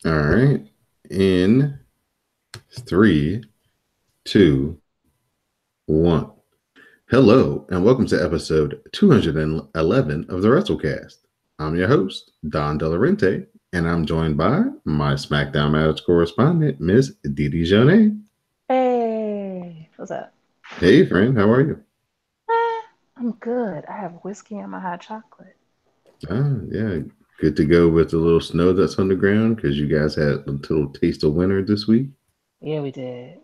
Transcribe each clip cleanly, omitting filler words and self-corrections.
All right. In three, two, one. Hello, and welcome to episode 211 of the WrassleCast. I'm your host, Don Delarente, and I'm joined by my SmackDown Matters correspondent, Miss Didi Jonay. Hey, what's up? Hey, friend, how are you? I'm good. I have whiskey and my hot chocolate. Yeah, good to go with the little snow that's on the ground because you guys had a little taste of winter this week. Yeah, we did. It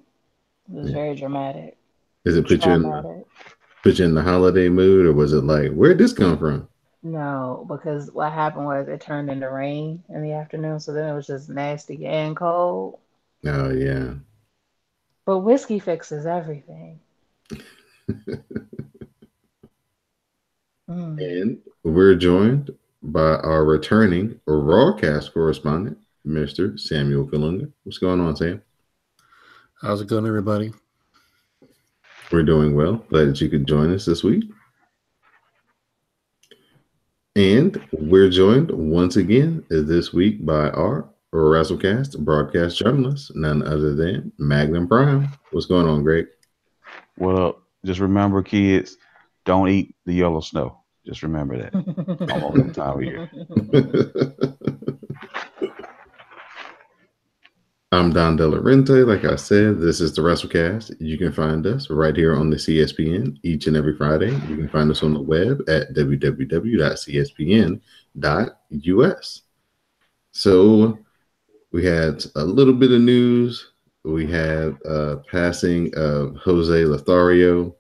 was Yeah. very dramatic. Is it Traumatic. put you in the holiday mood, or was it like, where'd this come from? No, because what happened was it turned into rain in the afternoon, so then it was just nasty and cold. Oh yeah. But whiskey fixes everything. Mm. And we're joined by our returning RawCast correspondent, Mr. Samuel Kalunga. What's going on, Sam? How's it going, everybody? We're doing well. Glad that you could join us this week. And we're joined once again this week by our WrassleCast broadcast journalist, none other than Magnum Prime. What's going on, Greg? What up? Just remember, kids, don't eat the yellow snow. Just remember that. Almost that time of year. I'm Don Delarente. Like I said, this is the WrassleCast. You can find us right here on the CSPN each and every Friday. You can find us on the web at www.cspn.us. So we had a little bit of news. We had passing of Jose Lothario.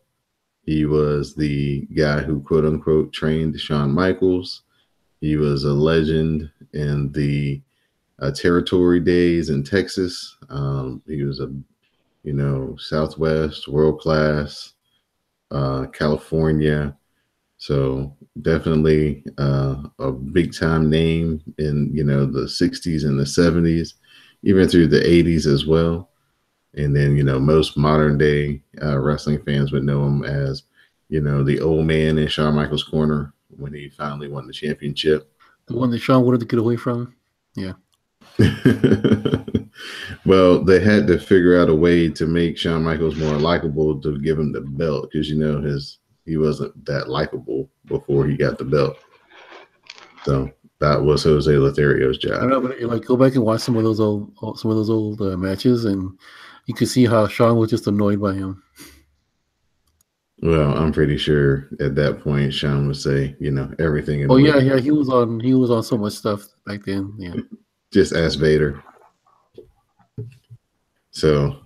He was the guy who, quote unquote, trained Shawn Michaels. He was a legend in the territory days in Texas. He was a, Southwest, world class, California. So definitely a big time name in, the 60s and the 70s, even through the 80s as well. And then, most modern day wrestling fans would know him as, the old man in Shawn Michaels' corner when he finally won the championship. The one that Sean wanted to get away from. Yeah. Well, they had to figure out a way to make Shawn Michaels more likable to give him the belt because he wasn't that likable before he got the belt. So that was Jose Lothario's I job. know, but like go back and watch some of those old matches, and you could see how Sean was just annoyed by him. Well, I'm pretty sure at that point Shawn would say, everything Oh annoyed. yeah, he was on so much stuff back then. Yeah. Just ask Vader. So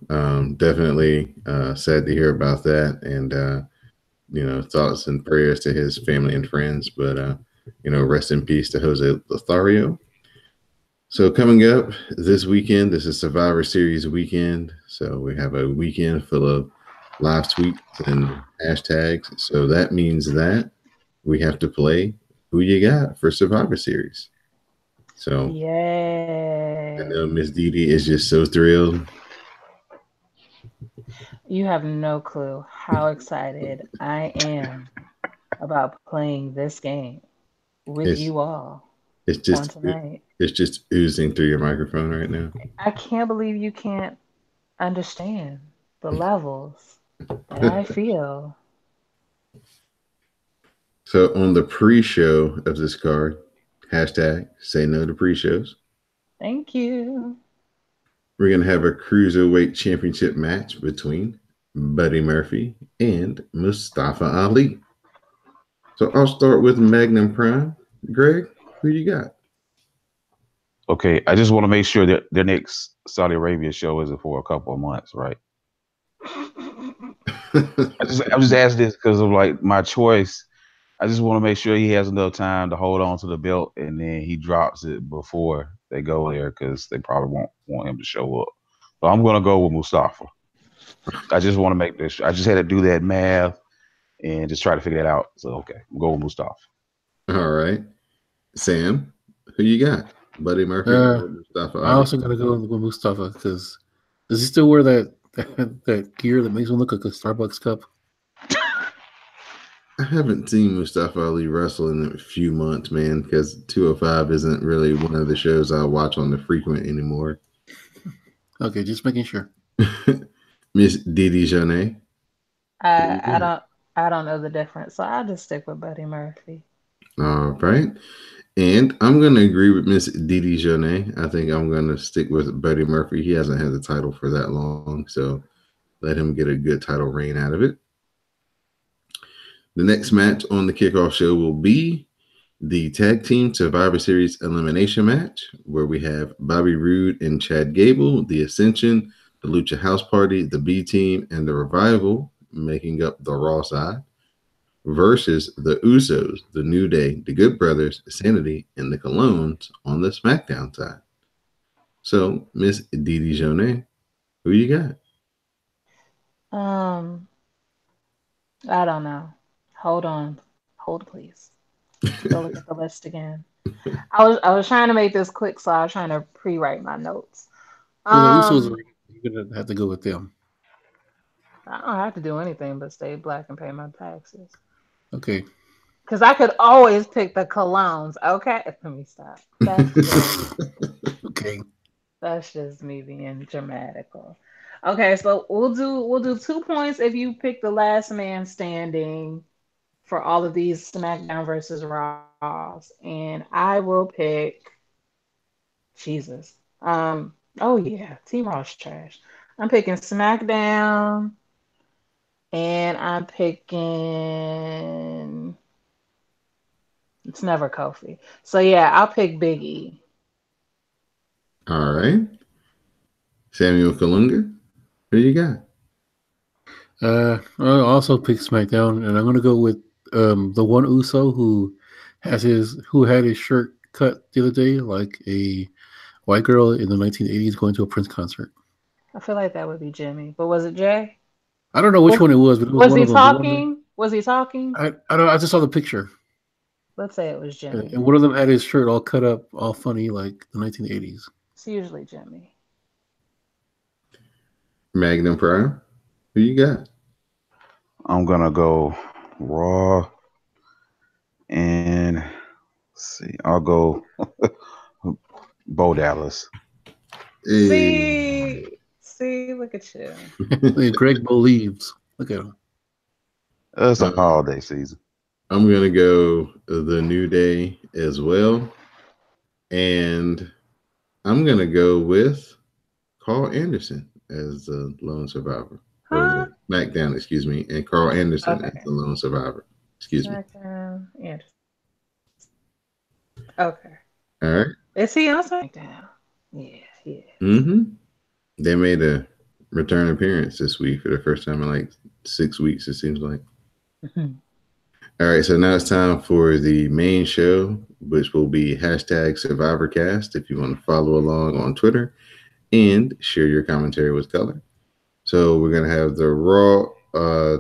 definitely sad to hear about that, and thoughts and prayers to his family and friends. But rest in peace to Jose Lothario. So coming up this weekend, this is Survivor Series weekend. So we have a weekend full of live tweets and hashtags. So that means that we have to play Who You Got for Survivor Series. So I Yay. know Miss Didi is just so thrilled. You have no clue how excited I am about playing this game with It's you all it's on just tonight. it's just oozing through your microphone right now. I can't believe you can't understand the levels that I feel. So on the pre-show of this card, hashtag say no to pre-shows. Thank you. We're gonna have a cruiserweight championship match between Buddy Murphy and Mustafa Ali. So I'll start with Magnum Prime. Greg, who you got? Okay, I just want to make sure that their next Saudi Arabia show isn't for a couple of months, right? I'm just asking this because of like my choice. I just want to make sure he has enough time to hold on to the belt, and then he drops it before they go there because they probably won't want him to show up. So I'm gonna go with Mustafa. I just want to make this. I just had to do that math and just try to figure that out. So okay, I'm going with Mustafa. All right, Sam, who you got? Buddy Murphy Uh, or Mustafa I Ali? also gotta go with Mustafa because does he still wear that gear that makes him look like a Starbucks cup? I haven't seen Mustafa Ali wrestle in a few months, man, because 205 isn't really one of the shows I watch on the frequent anymore. Okay, just making sure. Miss Didi Jonay. I don't know the difference, so I'll just stick with Buddy Murphy. All right. And I'm going to agree with Miss Didi Jonay. I think I'm going to stick with Buddy Murphy. He hasn't had the title for that long, so let him get a good title reign out of it. The next match on the kickoff show will be the Tag Team Survivor Series Elimination Match, where we have Bobby Roode and Chad Gable, The Ascension, the Lucha House Party, the B Team, and the Revival, making up the Raw side, versus the Usos, the New Day, the Good Brothers, Sanity, and the Colognes on the SmackDown side. So, Miss Didi Jonay, who you got? I don't know. Hold on. Hold please. Go look at the list again. I was trying to make this quick, so I was trying to pre-write my notes. Well, the Usos, Um, you're gonna have to go with them. I don't have to do anything but stay black and pay my taxes. Okay. Because I could always pick the colognes. Okay, let me stop. Okay. That's just me being dramatical. Okay, so we'll do 2 points if you pick the last man standing for all of these SmackDown versus Raws, and I will pick Jesus. Oh yeah, Team Raw's trash. I'm picking SmackDown, and I'm picking. It's never Kofi. So yeah, I'll pick Big E. All right. Samuel Kalunga, who you got? I'll also pick SmackDown, and I'm gonna go with the one Uso who had his shirt cut the other day, like a white girl in the 1980s going to a Prince concert. I feel like that would be Jimmy, but was it Jay? I don't know which one it was, but it was Was one he of them. talking? Was he talking? I don't. I just saw the picture, Let's say it was Jimmy. and one of them had his shirt all cut up, all funny, like the 1980s. It's usually Jimmy. Magnum Prime, who you got? I'm gonna go Raw, and let's see, I'll go Bo Dallas. Hey. See, look at you. Greg believes. Look at him. It's a holiday season. I'm going to go the New Day as well. And I'm going to go with Carl Anderson as the lone survivor. Or Huh? the SmackDown, excuse me. And Carl Anderson Okay. as the lone survivor. Excuse me. Anderson. Okay. All right. Is he on SmackDown? Yeah, yeah. Mm-hmm. They made a return appearance this week for the first time in like 6 weeks, it seems like. All right, so now it's time for the main show, which will be hashtag SurvivorCast if you want to follow along on Twitter and share your commentary with color. So we're going to have the Raw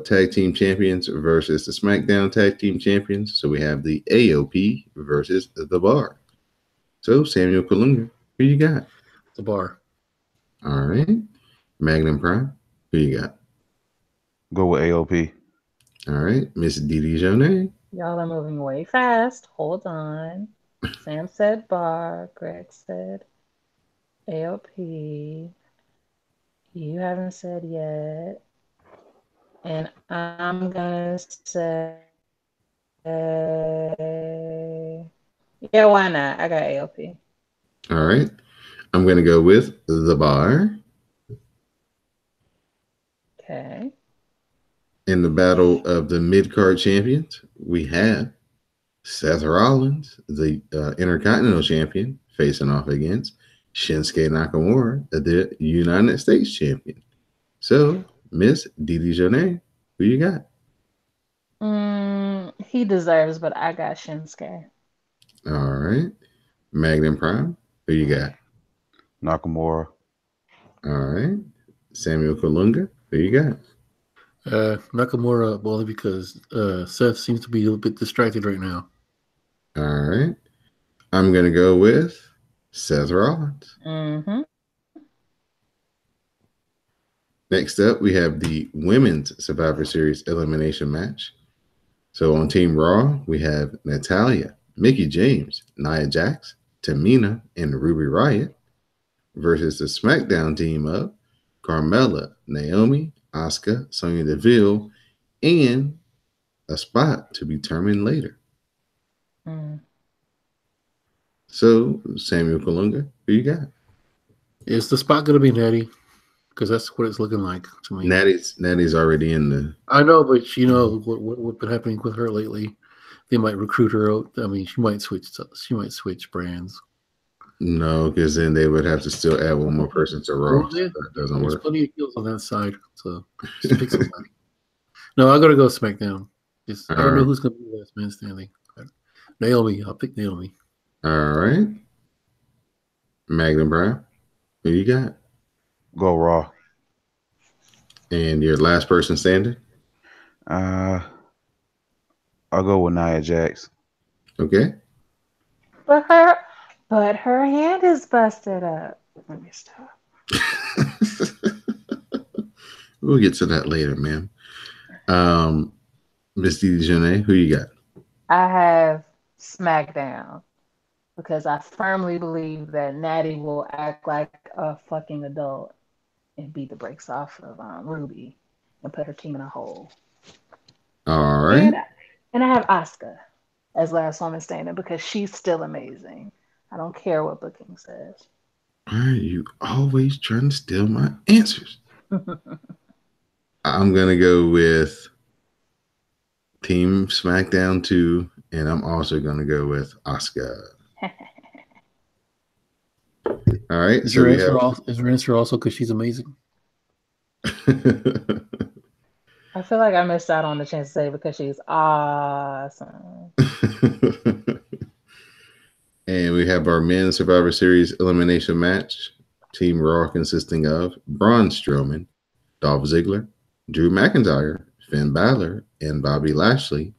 Tag Team Champions versus the SmackDown Tag Team Champions. So we have the AOP versus the Bar. So Samuel Kalunga, who you got? The Bar. All right. Magnum Prime, who you got? Go with AOP. All right. Miss Didi Jonay. Y'all are moving way fast. Hold on. Sam said Bar. Greg said AOP. You haven't said yet. And I'm gonna say, yeah, why not? I got AOP. All right. I'm going to go with the Bar. Okay. In the battle of the mid-card champions, we have Seth Rollins, the Intercontinental Champion, facing off against Shinsuke Nakamura, the United States Champion. So, Miss Didi Jonay, who you got? He deserves, but I got Shinsuke. All right. Magnum Prime, who you got? Nakamura. All right. Samuel Kalunga, who you got? Nakamura, only because Seth seems to be a little bit distracted right now. All right. I'm going to go with Seth Rollins. Mm-hmm. Next up, we have the Women's Survivor Series elimination match. So on Team Raw, we have Natalia, Mickey James, Nia Jax, Tamina, and Ruby Riott versus the SmackDown team of Carmella, Naomi, Asuka, Sonya Deville, and a spot to be determined later. Mm. So, Samuel Kalunga, who you got? Is the spot going to be Natty? Because that's what it's looking like to me. Natty's already in the. I know, but you know what's been happening with her lately. They might recruit her out. I mean, she might switch. She might switch brands. No, because then they would have to still add one more person to Raw. Well, yeah, That doesn't there's work. plenty of heels on that side, so just pick somebody. No, I'm gonna go SmackDown. I don't know who's gonna be the last man standing. Naomi, I'll pick Naomi. All right. Magnum Brown, who you got? Go Raw. And your last person standing? I'll go with Nia Jax. Okay. But her hand is busted up. Let me stop. We'll get to that later, ma'am. Miss Didi Janae, who you got? I have SmackDown because I firmly believe that Natty will act like a fucking adult and beat the brakes off of Ruby and put her team in a hole. All right. And I have Asuka as last woman standing because she's still amazing. I don't care what booking says. Why are you always trying to steal my answers? I'm going to go with Team SmackDown 2, and I'm also going to go with Asuka. All right. Is your answer also because she's amazing? I feel like I missed out on the chance to say because she's awesome. And we have our men's Survivor Series elimination match. Team Raw consisting of Braun Strowman, Dolph Ziggler, Drew McIntyre, Finn Balor, and Bobby Lashley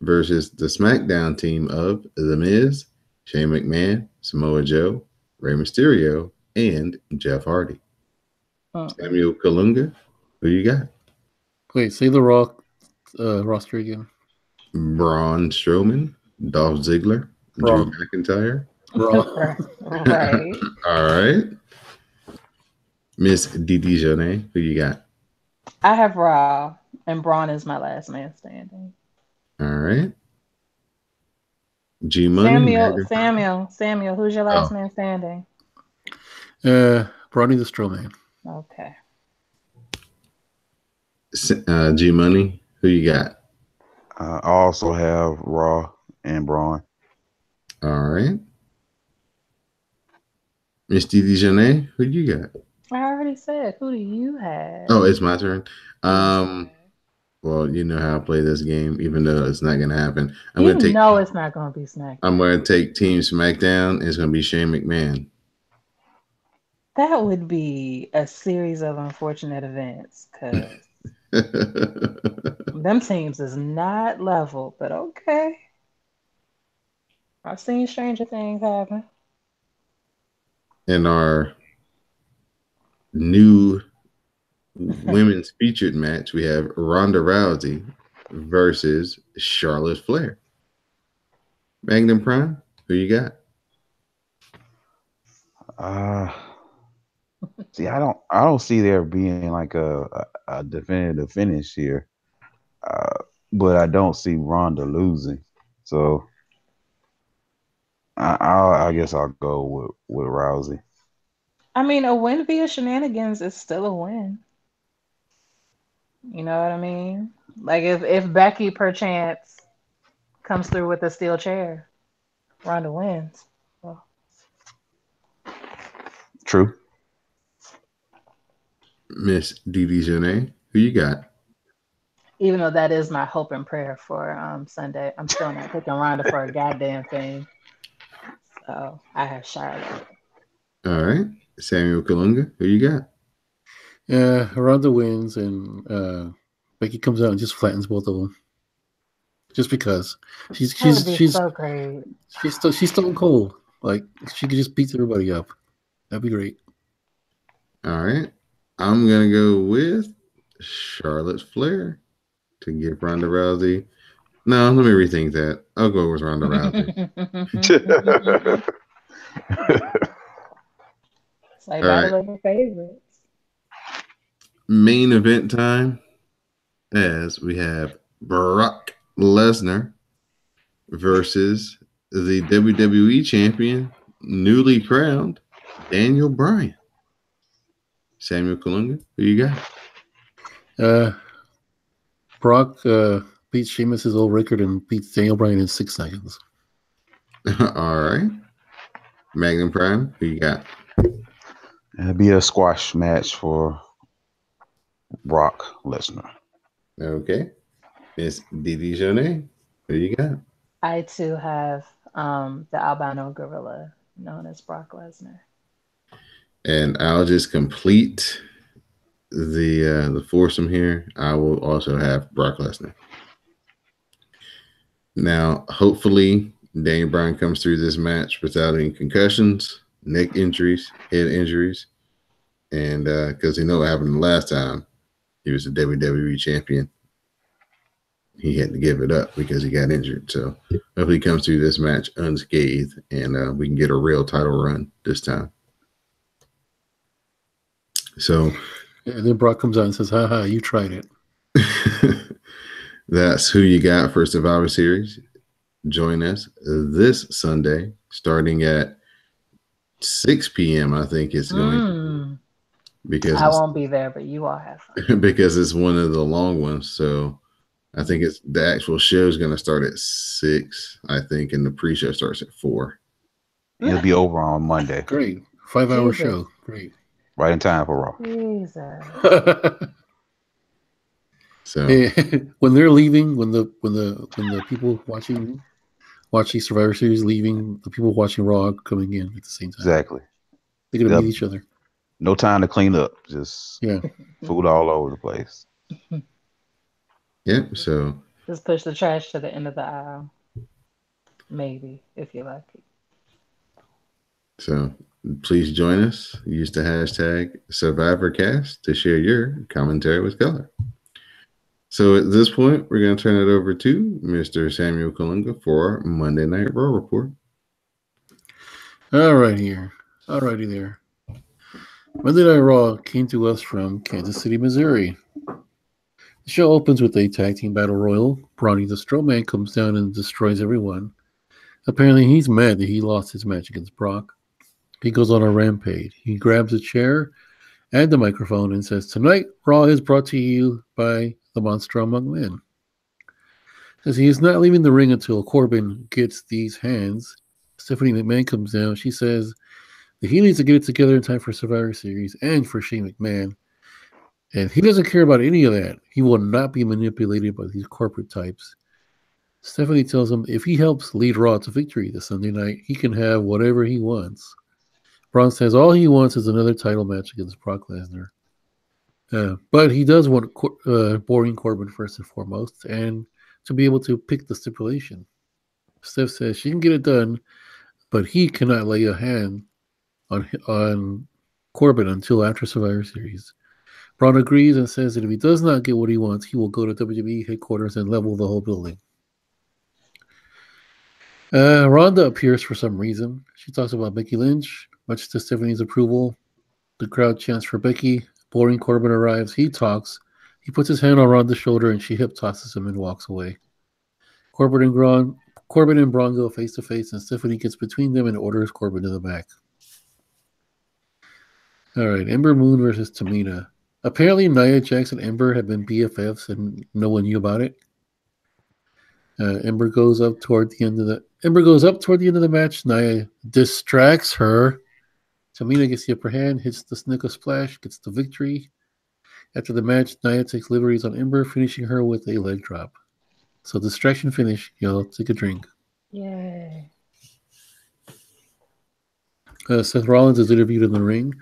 versus the SmackDown team of The Miz, Shane McMahon, Samoa Joe, Rey Mysterio, and Jeff Hardy. Samuel Kalunga, who you got? Wait, say the Raw roster again. Braun Strowman, Dolph Ziggler, Raw. Drew McIntyre. Raw. Right. All right. Miss Didi Janae, who you got? I have Raw, and Braun is my last man standing. All right. G Money. Samuel, who's your last man standing? Bronny the Strowman. Okay. G Money, who you got? I also have Raw and Braun. All right. Miss Didi Janae, who you got? I already said, who do you have? Oh, it's my turn. Well, you know how I play this game, even though it's not going to happen. It's not going to be SmackDown. I'm going to take Team SmackDown. It's going to be Shane McMahon. That would be a series of unfortunate events because them teams is not level, but okay. I've seen stranger things happen. In our new women's featured match, we have Ronda Rousey versus Charlotte Flair. Magnum Prime, who you got? See, I don't see there being like a definitive finish here, but I don't see Ronda losing. So I guess I'll go with Rousey. I mean, a win via shenanigans is still a win. You know what I mean? Like if Becky perchance comes through with a steel chair, Ronda wins. Well. True. Miss Didi Janae, who you got? Even though that is my hope and prayer for Sunday, I'm still not picking Ronda for a goddamn thing. So I have Charlotte. All right. Samuel Kalunga, who you got? Yeah, Ronda wins, and Becky comes out and just flattens both of them. Just because she's so great. She's stone cold. Like she could just beat everybody up. That'd be great. All right. I'm gonna go with Charlotte Flair to give Ronda Rousey No, let me rethink that. I'll go with Ronda Rousey. It's like All right. battle of the favorites. Main event time as we have Brock Lesnar versus the WWE champion, newly crowned Daniel Bryan. Samuel Kalunga, who you got? Brock beats Sheamus' old record and beats Daniel Bryan in 6 seconds. All right. Magnum Prime, who you got? It'll be a squash match for Brock Lesnar. Okay. Miss Didi Jonay, who you got? I too have the albino gorilla known as Brock Lesnar. And I'll just complete the foursome here. I will also have Brock Lesnar. Now, hopefully, Daniel Bryan comes through this match without any concussions, neck injuries, head injuries, and because you know what happened the last time he was a WWE champion, he had to give it up because he got injured. So hopefully, he comes through this match unscathed, and we can get a real title run this time. So, and then Brock comes out and says, "Haha, you tried it." That's who you got for Survivor Series. Join us this Sunday, starting at 6 p.m. I think it's going to be, because I won't be there, but you all have fun. because it's one of the long ones. So I think it's the actual show is going to start at 6, I think, and the pre-show starts at 4. It'll be over on Monday. Great, 5-hour Jesus. show. Great, right in time for Raw. Jesus. So when they're leaving, when the people watching Survivor Series leaving, the people watching Raw are coming in at the same time. Exactly. They're gonna Yep. meet each other. No time to clean up. Just food all over the place. yeah, so Just push the trash to the end of the aisle. Maybe, if you're lucky. So please join us. Use the hashtag SurvivorCast to share your commentary with color. So at this point, we're going to turn it over to Mr. Samuel Kalunga for our Monday Night Raw report. All right, here. All righty there. Monday Night Raw came to us from Kansas City, Missouri. The show opens with a tag team battle royal. Brawny the Strowman comes down and destroys everyone. Apparently, he's mad that he lost his match against Brock. He goes on a rampage. He grabs a chair and the microphone and says, "Tonight, Raw is brought to you by the Monster Among Men." Says he is not leaving the ring until Corbin gets these hands. Stephanie McMahon comes down. She says that he needs to get it together in time for Survivor Series and for Shane McMahon. And he doesn't care about any of that. He will not be manipulated by these corporate types. Stephanie tells him if he helps lead Raw to victory this Sunday night, he can have whatever he wants. Braun says all he wants is another title match against Brock Lesnar. But he does want boring Corbin first and foremost, and to be able to pick the stipulation. Steph says she can get it done, but he cannot lay a hand on Corbin until after Survivor Series. Braun agrees and says that if he does not get what he wants, he will go to WWE headquarters and level the whole building. Ronda appears for some reason. She talks about Becky Lynch, much to Stephanie's approval. The crowd chants for Becky. Boring Corbin arrives. He talks. He puts his hand on Ronda's shoulder and she hip tosses him and walks away. Corbin and Braun go face to face, and Stephanie gets between them and orders Corbin to the back. All right, Ember Moon versus Tamina. Apparently, Nia Jax and Ember have been BFFs, and no one knew about it. Ember goes up toward the end of the match. Nia distracts her. Tamina gets the upper hand, hits the Snicker Splash, gets the victory. After the match, Nia takes liberties on Ember, finishing her with a leg drop. So distraction finish. Y'all take a drink. Yay. Seth Rollins is interviewed in the ring.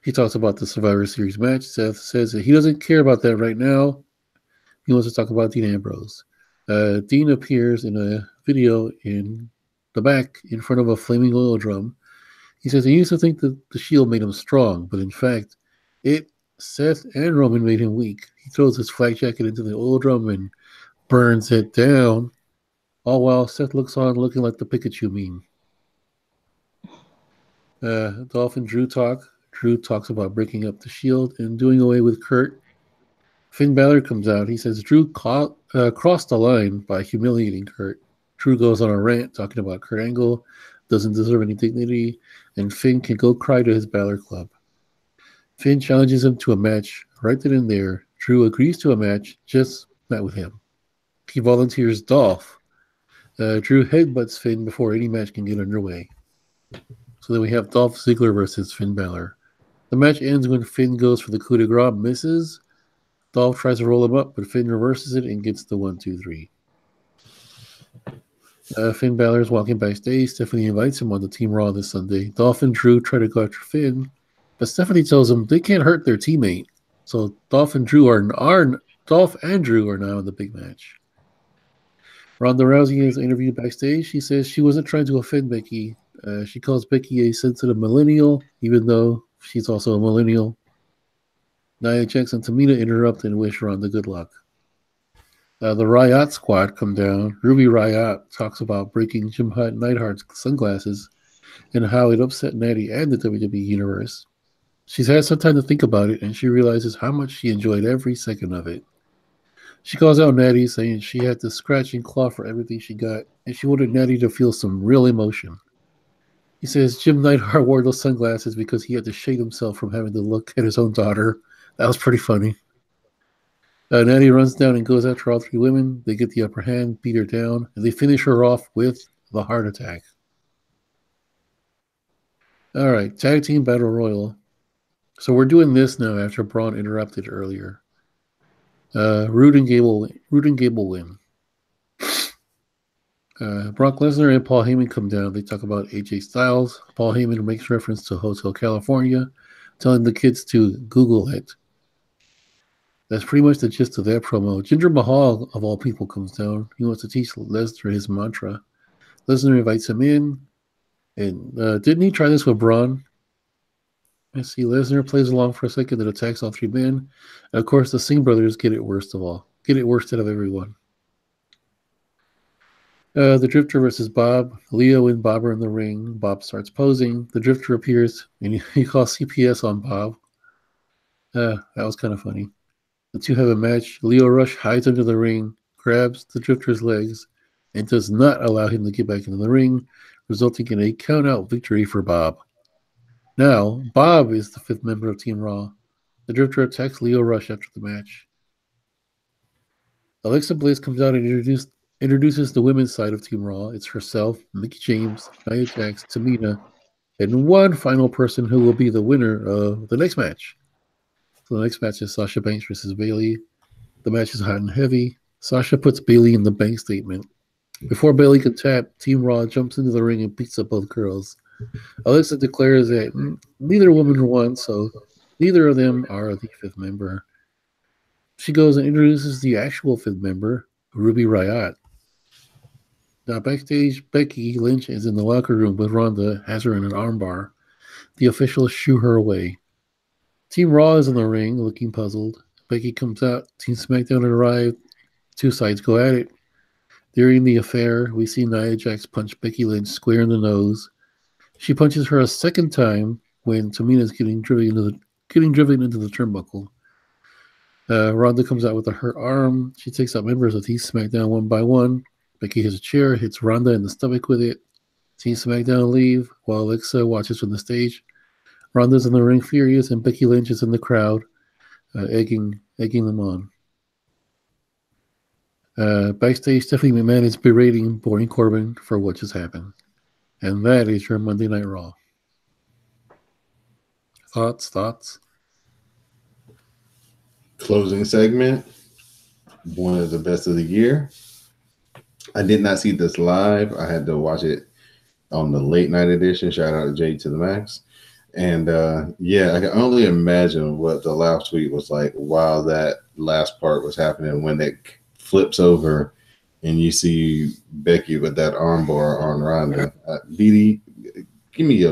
He talks about the Survivor Series match. Seth says that he doesn't care about that right now. He wants to talk about Dean Ambrose. Dean appears in a video in the back in front of a flaming oil drum. He says he used to think that the Shield made him strong, but in fact, Seth and Roman made him weak. He throws his flak jacket into the oil drum and burns it down. All while Seth looks on looking like the Pikachu meme. Dolph and Drew talk. Drew talks about breaking up the Shield and doing away with Kurt. Finn Balor comes out. He says Drew crossed the line by humiliating Kurt. Drew goes on a rant talking about Kurt Angle doesn't deserve any dignity, and Finn can go cry to his Balor Club. Finn challenges him to a match right then and there. Drew agrees to a match, just not with him. He volunteers Dolph. Drew headbutts Finn before any match can get underway. So then we have Dolph Ziggler versus Finn Balor. The match ends when Finn goes for the coup de grace, misses. Dolph tries to roll him up, but Finn reverses it and gets the 1-2-3. Finn Balor is walking backstage. Stephanie invites him on the Team Raw this Sunday. Dolph and Drew try to go after Finn, but Stephanie tells them they can't hurt their teammate. So Dolph and Drew are now in the big match. Ronda Rousey is interviewed backstage. She says she wasn't trying to offend Becky. She calls Becky a sensitive millennial, even though she's also a millennial. Nia Jax and Tamina interrupt and wish Ronda good luck. The Riot Squad come down. Ruby Riot talks about breaking Jim Neidhart's sunglasses and how it upset Natty and the WWE Universe. She's had some time to think about it, and she realizes how much she enjoyed every second of it. She calls out Natty, saying she had to scratch and claw for everything she got, and she wanted Natty to feel some real emotion. He says Jim Neidhart wore those sunglasses because he had to shade himself from having to look at his own daughter. That was pretty funny. Natty runs down and goes after all three women. They get the upper hand, beat her down, and they finish her off with the heart attack. All right, Tag Team Battle Royal. So we're doing this now after Braun interrupted earlier. Roode and Gable win. Brock Lesnar and Paul Heyman come down. They talk about AJ Styles. Paul Heyman makes reference to Hotel California, telling the kids to Google it. That's pretty much the gist of that promo. Jinder Mahal, of all people, comes down. He wants to teach Lesnar his mantra. Lesnar invites him in. And didn't he try this with Braun? Let's see. Lesnar plays along for a second and attacks all three men. And of course, the Singh brothers get it worst of all. Get it worst out of everyone. The Drifter versus Bob. Leo and Bob are in the ring. Bob starts posing. The Drifter appears, and he calls CPS on Bob. That was kind of funny. The two have a match. Leo Rush hides under the ring, grabs the Drifter's legs, and does not allow him to get back into the ring, resulting in a count-out victory for Bob. Now, Bob is the fifth member of Team Raw. The Drifter attacks Leo Rush after the match. Alexa Bliss comes out and introduces the women's side of Team Raw. It's herself, Mickie James, Nia Jax, Tamina, and one final person who will be the winner of the next match. So the next match is Sasha Banks versus Bayley. The match is hot and heavy. Sasha puts Bayley in the bank statement. Before Bayley can tap, Team Raw jumps into the ring and beats up both girls. Alexa declares that neither woman won, so neither of them are the fifth member. She goes and introduces the actual fifth member, Ruby Riott. Now backstage, Becky Lynch is in the locker room with Ronda, has her in an armbar. The officials shoo her away. Team Raw is in the ring, looking puzzled. Becky comes out. Team SmackDown arrived. Two sides go at it. During the affair, we see Nia Jax punch Becky Lynch square in the nose. She punches her a second time when Tamina is getting driven into the turnbuckle. Ronda comes out with a hurt arm. She takes out members of Team SmackDown one by one. Becky hits a chair, hits Ronda in the stomach with it. Team SmackDown leave while Alexa watches from the stage. Ronda's in the ring furious, and Becky Lynch is in the crowd, egging them on. Backstage, Stephanie McMahon is berating Baron Corbin for what just happened. And that is your Monday Night Raw. Thoughts? Closing segment. One of the best of the year. I did not see this live. I had to watch it on the late night edition. Shout out to Jay to the Max. And I can only imagine what the last tweet was like while that last part was happening, when it flips over and you see Becky with that armbar on Ronda. Dee, give me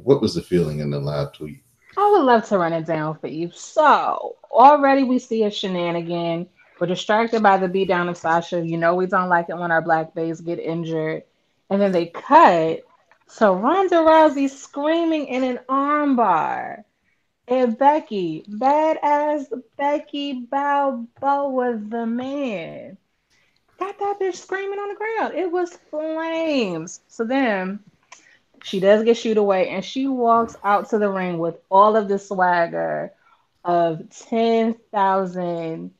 what was the feeling in the live tweet? I would love to run it down for you. So already we see a shenanigan We're distracted by the beatdown of Sasha. You know we don't like it when our black babes get injured. And then they cut to Ronda Rousey screaming in an armbar. And Becky, badass Becky Balboa was the man. Got that bitch screaming on the ground. It was flames. So then she does get shooed away and she walks out to the ring with all of the swagger of 10,000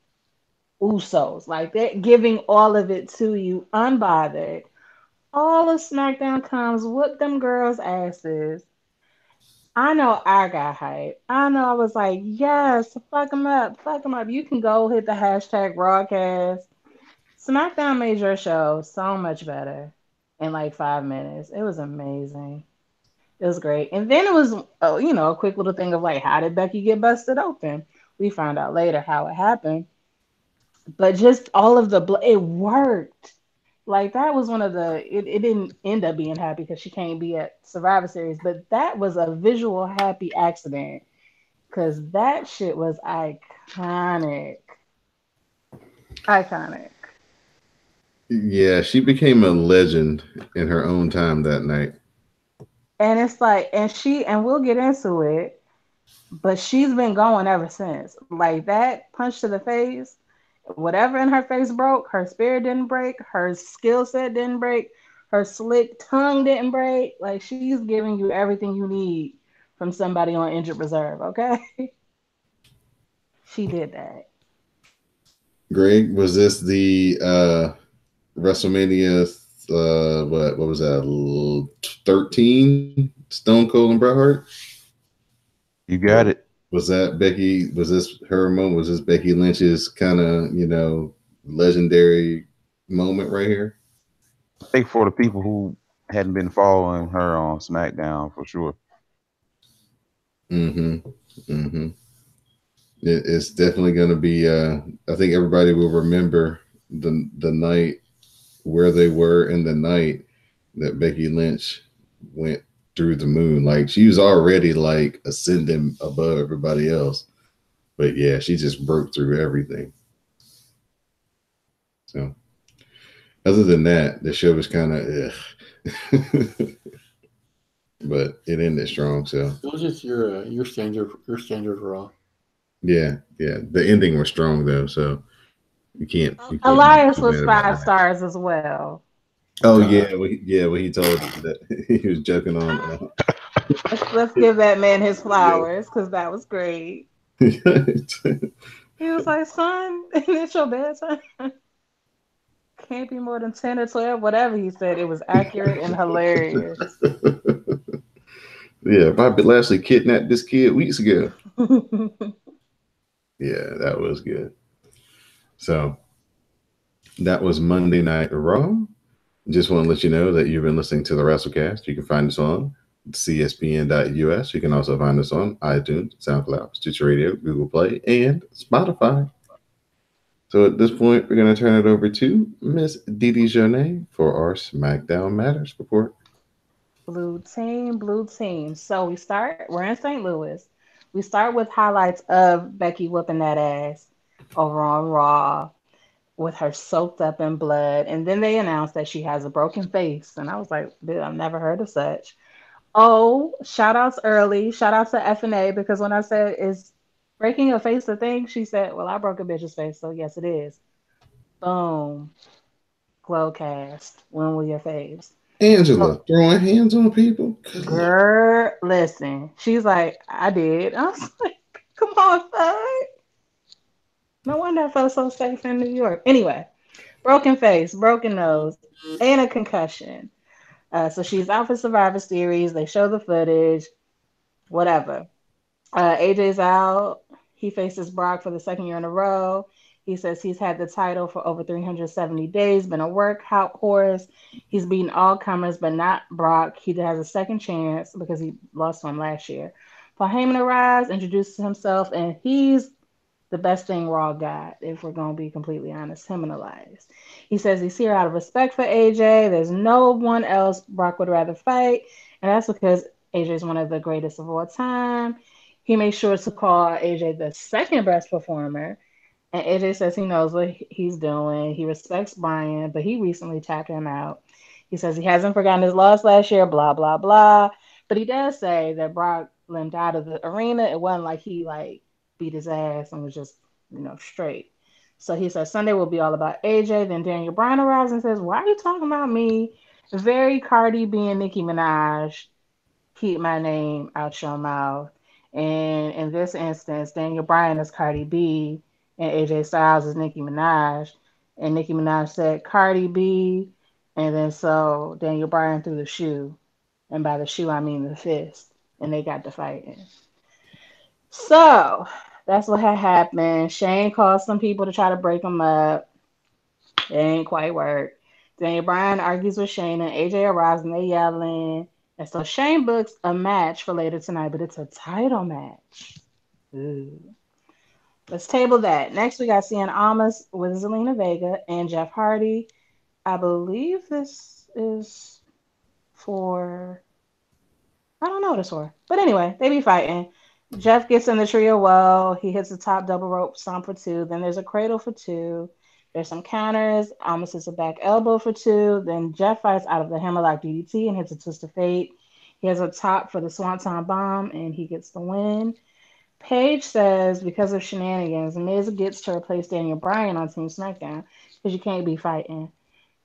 Usos. Like they're giving all of it to you unbothered. All of SmackDown comes, whoop them girls' asses. I know I got hype. I know I was like, yes, fuck them up, fuck them up. You can go hit the hashtag broadcast. SmackDown made your show so much better in like 5 minutes. It was amazing. It was great. And then it was, a quick little thing of like, how did Becky get busted open? We found out later how it happened. But just all of the, it worked. Like that was one of it didn't end up being happy because she can't be at Survivor Series, but that was a visual happy accident because that shit was iconic. Iconic. Yeah, she became a legend in her own time that night. And it's like, and we'll get into it, but she's been going ever since. Like that punch to the face, whatever in her face broke, her spirit didn't break, her skill set didn't break, her slick tongue didn't break. Like she's giving you everything you need from somebody on injured reserve, okay? She did that. Greg, was this the WrestleMania? What was that? 13 Stone Cold and Bret Hart. You got it. Was that Becky? Was this her moment? Was this Becky Lynch's kind of legendary moment right here? I think for the people who hadn't been following her on SmackDown, for sure. Mm-hmm. Mm-hmm. It's definitely going to be. I think everybody will remember the night where they were in the night that Becky Lynch went through the moon. Like she was already like ascending above everybody else, but yeah, she just broke through everything. So, other than that, the show was kind of, but it ended strong. So it was just your standard Raw. Yeah. The ending was strong though, so you can't be Elias too was mad about 5 stars as well. Oh God. yeah, when he told us that he was joking on. Let's give that man his flowers because that was great. He was like, son, it's your bedtime. Can't be more than 10 or 12, whatever he said. It was accurate and hilarious. Yeah, Bobby Lashley kidnapped this kid weeks ago. Yeah, that was good. So that was Monday Night Raw. Just want to let you know that you've been listening to the WrassleCast. You can find us on cspn.us. You can also find us on iTunes, SoundCloud, Stitcher Radio, Google Play, and Spotify. So at this point, we're going to turn it over to Miss Didi Jonay for our SmackDown Matters report. Blue team, blue team. So we're in St. Louis. We start with highlights of Becky whooping that ass over on Raw with her soaked up in blood. And then they announced that she has a broken face. And I was like, I've never heard of such. Oh, shout outs early. Shout out to FNA because when I said, is breaking a face a thing? She said, well, I broke a bitch's face. So yes, it is. Boom. Glowcast. When will your face? Angela throwing hands on people. Girl, listen. She's like, I did. I was like, come on, fuck. No wonder I felt so safe in New York. Anyway, broken face, broken nose, and a concussion. So she's out for Survivor Series. They show the footage, whatever. AJ's out. He faces Brock for the second year in a row. He says he's had the title for over 370 days, been a workhorse. He's beaten all comers, but not Brock. He has a second chance because he lost to him last year. Paul Heyman arrives, introduces himself, and he's the best thing Raw got, if we're going to be completely honest, him and Elias. He says he's here out of respect for AJ. There's no one else Brock would rather fight, and that's because AJ is one of the greatest of all time. He made sure to call AJ the second best performer. And AJ says he knows what he's doing. He respects Brian, but he recently tapped him out. He says he hasn't forgotten his loss last year, blah, blah, blah. But he does say that Brock limped out of the arena. It wasn't like he like beat his ass and was just, straight. So he says Sunday will be all about AJ. Then Daniel Bryan arrives and says, "Why are you talking about me?" Very Cardi B and Nicki Minaj, keep my name out your mouth. And in this instance, Daniel Bryan is Cardi B and AJ Styles is Nicki Minaj. And Nicki Minaj said Cardi B, and then so Daniel Bryan threw the shoe. And by the shoe, I mean the fist. And they got to fighting. So that's what had happened. Shane called some people to try to break him up. It ain't quite work. Daniel Bryan argues with Shane and AJ arrives and they yelling. And so Shane books a match for later tonight, but it's a title match. Ooh. Let's table that. Next, we got Cien Almas with Zelina Vega and Jeff Hardy. I believe this is for. I don't know what it's for. But anyway, they be fighting. Jeff gets in the trio well. He hits the top double rope stomp for two. Then there's a cradle for two. There's some counters. Almas hits a back elbow for two. Then Jeff fights out of the hammerlock DDT and hits a twist of fate. He has a top for the Swanton bomb and he gets the win. Paige says because of shenanigans, Miz gets to replace Daniel Bryan on Team SmackDown because you can't be fighting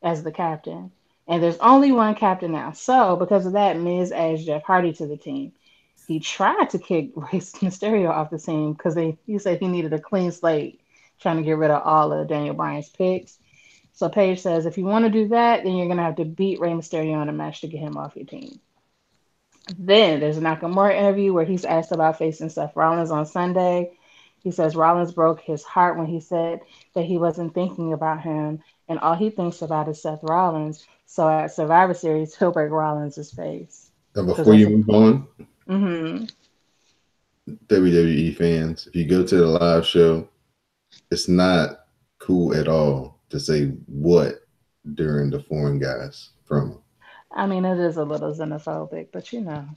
as the captain. And there's only one captain now. So because of that, Miz adds Jeff Hardy to the team. He tried to kick Rey Mysterio off the team because he said he needed a clean slate, trying to get rid of all of Daniel Bryan's picks. So Paige says if you want to do that, then you're gonna have to beat Rey Mysterio in a match to get him off your team. Then there's a Nakamura interview where he's asked about facing Seth Rollins on Sunday. He says Rollins broke his heart when he said that he wasn't thinking about him and all he thinks about is Seth Rollins. So at Survivor Series, he'll break Rollins' face. And Because before that's you move on, mm-hmm. WWE fans, if you go to the live show, it's not cool at all to say what during the foreign guys promo. I mean, it is a little xenophobic, but you know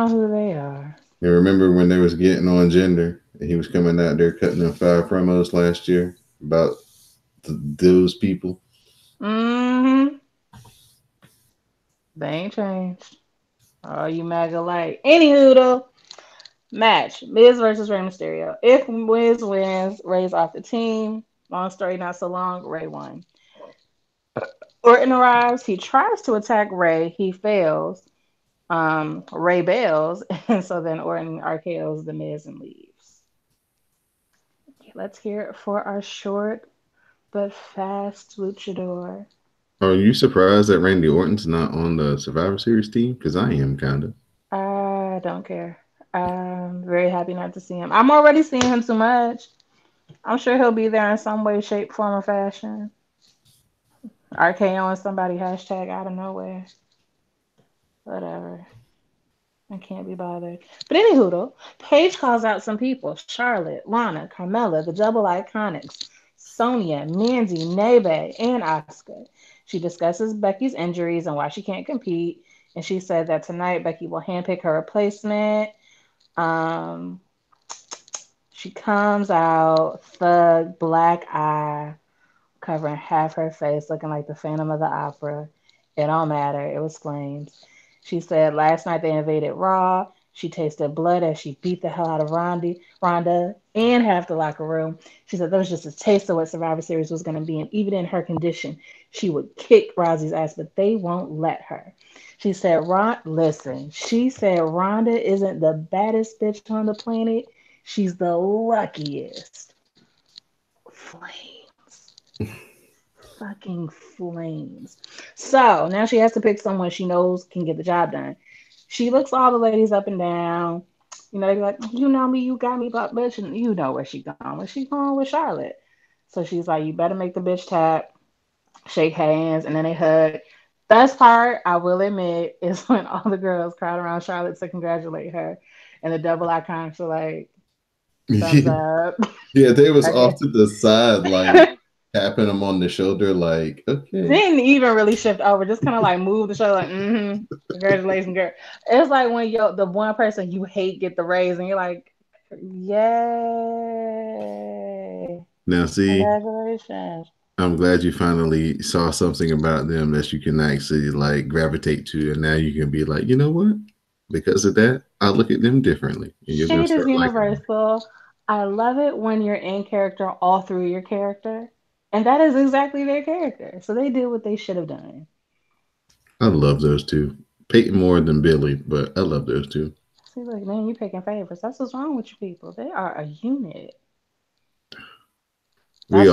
who they are. You remember when they was getting on gender and he was coming out there cutting them 5 promos last year about those people? Mm-hmm. They ain't changed. Oh, you MAGA like. Anywho, though, match Miz versus Rey Mysterio. If Miz wins, Rey's off the team. Long story, not so long. Rey won. Orton arrives. He tries to attack Rey. He fails. Rey bails, and so then Orton RKO's the Miz and leaves. Let's hear it for our short but fast luchador. Are you surprised that Randy Orton's not on the Survivor Series team? Because I am kind of. I don't care. I'm very happy not to see him. I'm already seeing him too much. I'm sure he'll be there in some way, shape, form, or fashion. RKO and somebody hashtag out of nowhere. Whatever. I can't be bothered. But anywho, though, Paige calls out some people: Charlotte, Lana, Carmella, the Double Iconics, Sonya, Mandy, Nebe, and Asuka. She discusses Becky's injuries and why she can't compete. And she said that tonight Becky will handpick her replacement. Um, she comes out, thug, black eye, covering half her face, looking like the Phantom of the Opera. It don't matter. It was flames. She said last night they invaded Raw. She tasted blood as she beat the hell out of Ronda and half the locker room. She said that was just a taste of what Survivor Series was going to be. And even in her condition, she would kick Rousey's ass, but they won't let her. She said, listen, she said Ronda isn't the baddest bitch on the planet. She's the luckiest. Flames. Fucking flames. So now she has to pick someone she knows can get the job done. She looks all the ladies up and down. They be like, you know me, you got me, but bitch, and you know where she going. Where she going with Charlotte. So she's like, you better make the bitch tap, shake hands, and then they hug. Best part, I will admit, is when all the girls crowd around Charlotte to congratulate her, and the double icons are like, thumbs up. Yeah, they was Okay. off to the side, like tapping him on the shoulder, like, okay. Didn't even really shift over, just kind of like move the shoulder, like, congratulations, girl. It's like when the one person you hate get the raise, and you're like, Yay! Now, see, Congratulations. I'm glad you finally saw something about them that you can actually like gravitate to, and now you can be like, you know what? Because of that, I look at them differently, and you're gonna Shade is start liking them. universal. I love it when you're in character all through your character. And that is exactly their character. So they did what they should have done. I love those two. Peyton more than Billy, but I love those two. See, look, man, you picking favorites. That's what's wrong with you people. They are a unit. We That's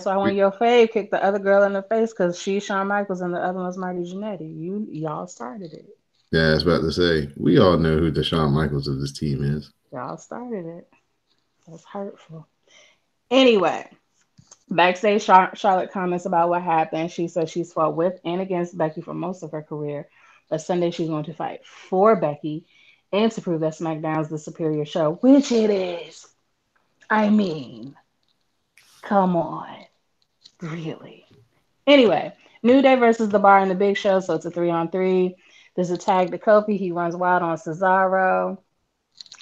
why all when know. your fave kicked the other girl in the face because she's Shawn Michaels and the other one's Marty Jannetty. Y'all started it. Yeah, I was about to say, we all know who the Shawn Michaels of this team is. Y'all started it. That's hurtful. Anyway, backstage, Charlotte comments about what happened. She says she's fought with and against Becky for most of her career, but Sunday she's going to fight for Becky and to prove that SmackDown is the superior show, which it is. I mean, come on, really. Anyway, New Day versus The Bar and the Big Show, so it's a 3-on-3. There's a tag to Kofi. He runs wild on Cesaro.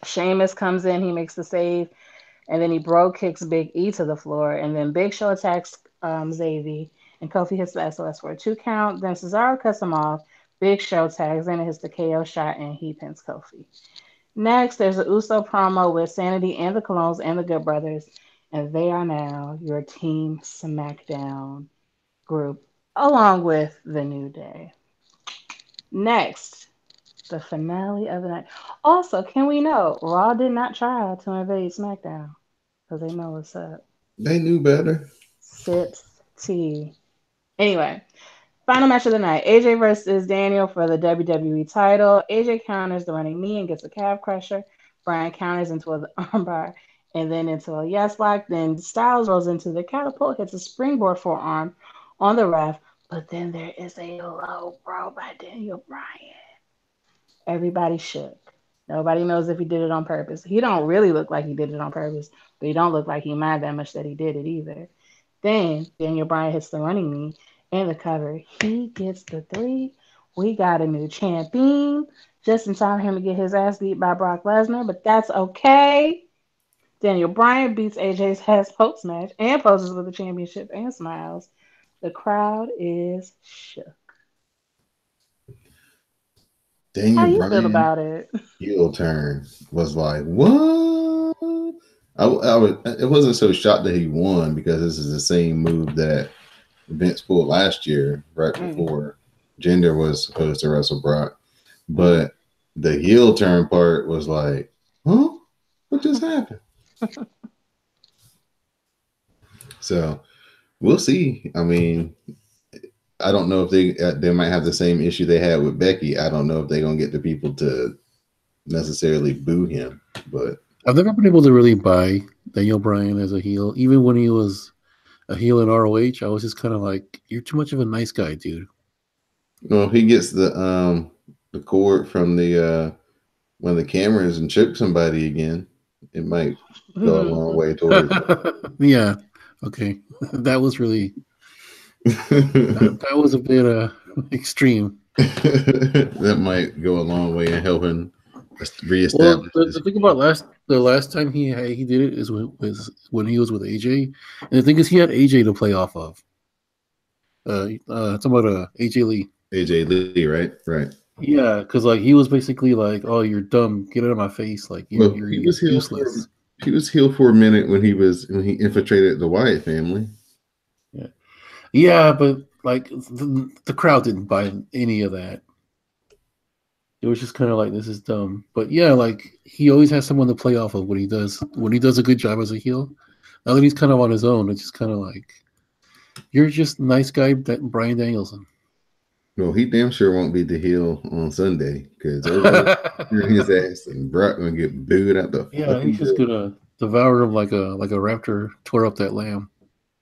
Sheamus comes in. He makes the save. And then he bro kicks Big E to the floor. And then Big Show attacks Xavier. And Kofi hits the SOS for a 2 count. Then Cesaro cuts him off. Big Show tags in and hits the KO shot. And he pins Kofi. Next, there's a Uso promo with Sanity and the Colones and the Good Brothers. And they are now your Team SmackDown group, along with the New Day. Next, the finale of the night. Also, can we know Raw did not try to invade SmackDown because they know what's up. They knew better. Sips tea. Anyway, final match of the night: AJ versus Daniel for the WWE title. AJ counters the running knee and gets a calf crusher. Brian counters into an armbar and then into a yes lock. Then Styles rolls into the catapult, hits a springboard forearm on the ref. But then there is a low blow by Daniel Bryan. Everybody shook. Nobody knows if he did it on purpose. He don't really look like he did it on purpose, but he don't look like he mind that much that he did it either. Then Daniel Bryan hits the running knee and the cover. He gets the 3. We got a new champion. Just in time for him to get his ass beat by Brock Lesnar, but that's okay. Daniel Bryan beats AJ's ass post match and poses with the championship and smiles. The crowd is shook. How Daniel you feel Bryan about it? heel turn was like, what? It wasn't so shocked that he won because this is the same move that Vince pulled last year, right Mm, before Jinder was supposed to wrestle Brock. mm. But the heel turn part was like, huh? What just happened? So we'll see. I mean, I don't know if they might have the same issue they had with Becky. I don't know if they're gonna get the people to necessarily boo him, but I've never been able to really buy Daniel Bryan as a heel. Even when he was a heel in ROH, I was just kind of like, you're too much of a nice guy, dude. well, if he gets the cord from the one of the cameras and choke somebody again, it might go a long way towards Yeah. Okay. That was really it. that was a bit extreme. That might go a long way in helping Well, reestablish the this. thing about the last time he did it is when he was with AJ, and the thing is he had AJ to play off of. Talking about AJ Lee. AJ Lee, right? Right. Yeah, because like he was basically like, "Oh, you're dumb. Get out of my face. Like Well, you're he was healed useless." for a minute when he infiltrated the Wyatt family. Yeah, yeah, but like the crowd didn't buy any of that. It was just kind of like, this is dumb. But yeah, like he always has someone to play off of when he does a good job as a heel. Now that he's kind of on his own, it's just kind of like, you're just a nice guy, that Brian Danielson. Well, he damn sure won't be the heel on Sunday because everybody hearing his ass and Brock gonna get booed out the Yeah, fucking he's just door. gonna devour him like a raptor tore up that lamb.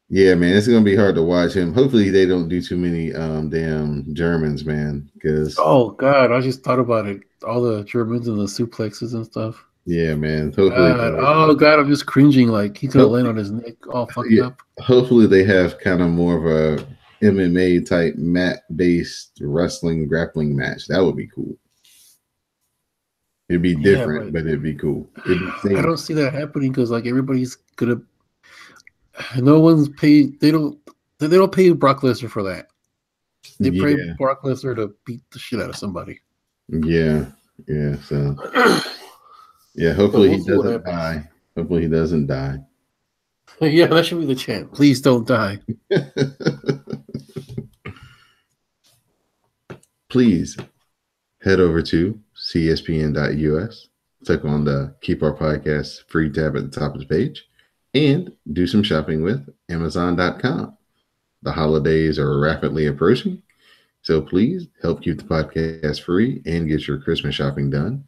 Yeah, man, it's gonna be hard to watch him. Hopefully, they don't do too many damn Germans, man. Because Oh God, I just thought about it. All the Germans and the suplexes and stuff. yeah, man. Hopefully, God, oh God, I'm just cringing. Like he's gonna land hopefully, on his neck, all fucked yeah, up. hopefully they have kind of more of a MMA type mat based wrestling grappling match. That would be cool. It'd be Yeah, different, but but it'd be cool. It'd be I same. don't see that happening because like everybody's gonna. No one's paid. They don't. They don't pay Brock Lesnar for that. They pay Yeah, Brock Lesnar to beat the shit out of somebody. yeah, yeah. So yeah, But hopefully we'll he see what doesn't happens. die. Hopefully he doesn't die. Yeah, that should be the chant. Please don't die. Please head over to cspn.us, click on the Keep Our Podcast free tab at the top of the page, and do some shopping with Amazon.com. The holidays are rapidly approaching, so please help keep the podcast free and get your Christmas shopping done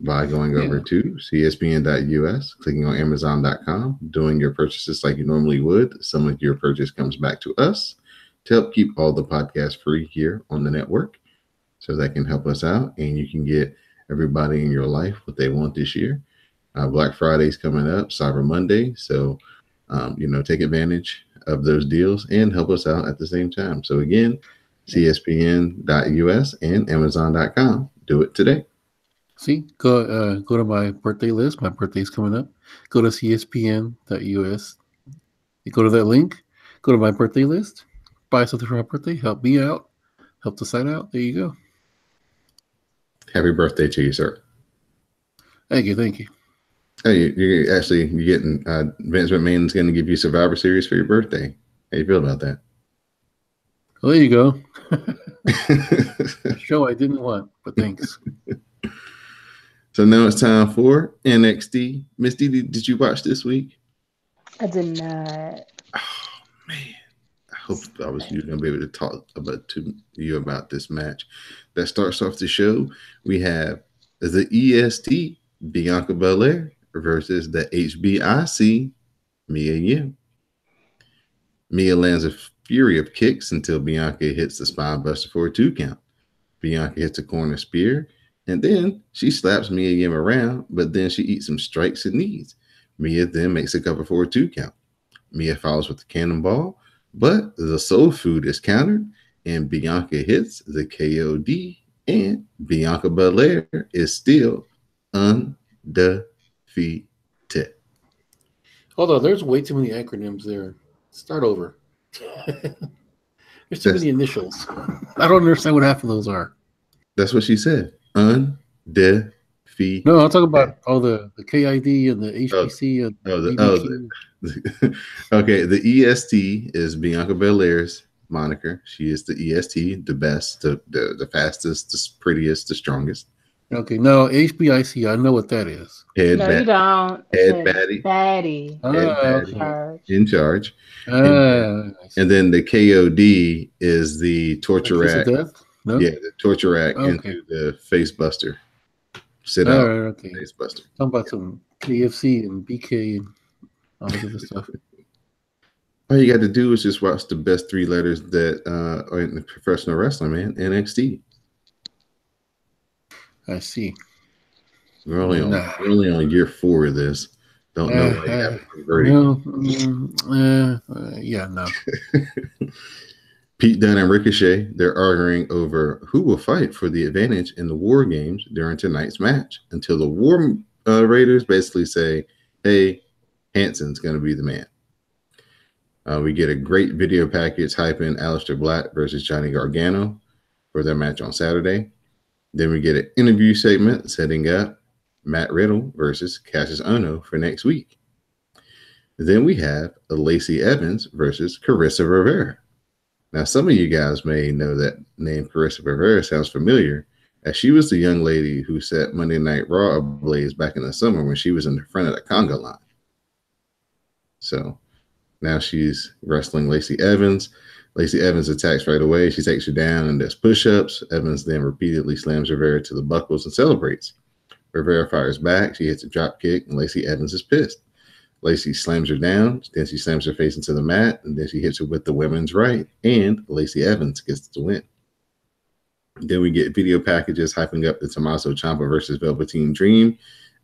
by going over Yeah. to cspn.us, clicking on Amazon.com, doing your purchases like you normally would. Some of your purchase comes back to us to help keep all the podcasts free here on the network. So that can help us out, and you can get everybody in your life what they want this year. Black Friday's coming up, Cyber Monday, so take advantage of those deals and help us out at the same time. So again, cspn.us and amazon.com. Do it today. See, go to my birthday list. My birthday's coming up. Go to cspn.us. You go to that link. Go to my birthday list. Buy something for my birthday. Help me out. Help the site out. There you go. Happy birthday to you, sir. Thank you. Thank you. Hey, you're getting Vince McMahon's going to give you Survivor Series for your birthday. How you feel about that? Well, there you go. Show I didn't want, but thanks. So now it's time for NXT. Misty, did you watch this week? I did not. Oh man, I hope you were gonna be able to talk to you about this match. That starts off the show. We have the EST Bianca Belair versus the HBIC Mia Yim. Mia lands a fury of kicks until Bianca hits the spine buster for a 2 count. Bianca hits a corner spear, and then she slaps Mia Yim around, but then she eats some strikes and knees. Mia then makes a cover for a 2 count. Mia follows with the cannonball, but the soul food is countered, and Bianca hits the KOD, and Bianca Belair is still undefeated. Hold on, there's way too many acronyms there. Start over. There's too many initials. I don't understand what half of those are. That's what she said. Undefeated. No, I'm talking about all the KID and the HPC and okay, the EST is Bianca Belair's moniker. She is the EST, the best, the fastest, the prettiest, the strongest. Okay, no, HBIC, I know what that is. You don't. Head baddie. Baddie. In charge. And then the KOD is the torture rack. No? Yeah, the torture rack into the face buster. Sit out. Okay. Face buster. Talking about some KFC and BK and all that other stuff. All you got to do is just watch the best 3 letters that are in professional wrestling, man. NXT. I see. We're only on year 4 of this. Don't know why you haven't converted. No. Pete Dunne and Ricochet, they're arguing over who will fight for the advantage in the War Games during tonight's match until the War Raiders basically say, hey, Hanson's going to be the man. We get a great video package hyping Aleister Black versus Johnny Gargano for their match on Saturday. Then we get an interview segment setting up Matt Riddle versus Cassius Ohno for next week. Then we have Lacey Evans versus Carissa Rivera. Now, some of you guys may know that name. Carissa Rivera sounds familiar, as she was the young lady who set Monday Night Raw ablaze back in the summer when she was in the front of the conga line. So now she's wrestling Lacey Evans. Lacey Evans attacks right away. She takes her down and does push-ups. Evans then repeatedly slams Rivera to the buckles and celebrates. Rivera fires back. She hits a drop kick, and Lacey Evans is pissed. Lacey slams her down. Then she slams her face into the mat, and then she hits her with the women's right, and Lacey Evans gets the win. Then we get video packages hyping up the Tommaso Ciampa versus Velveteen Dream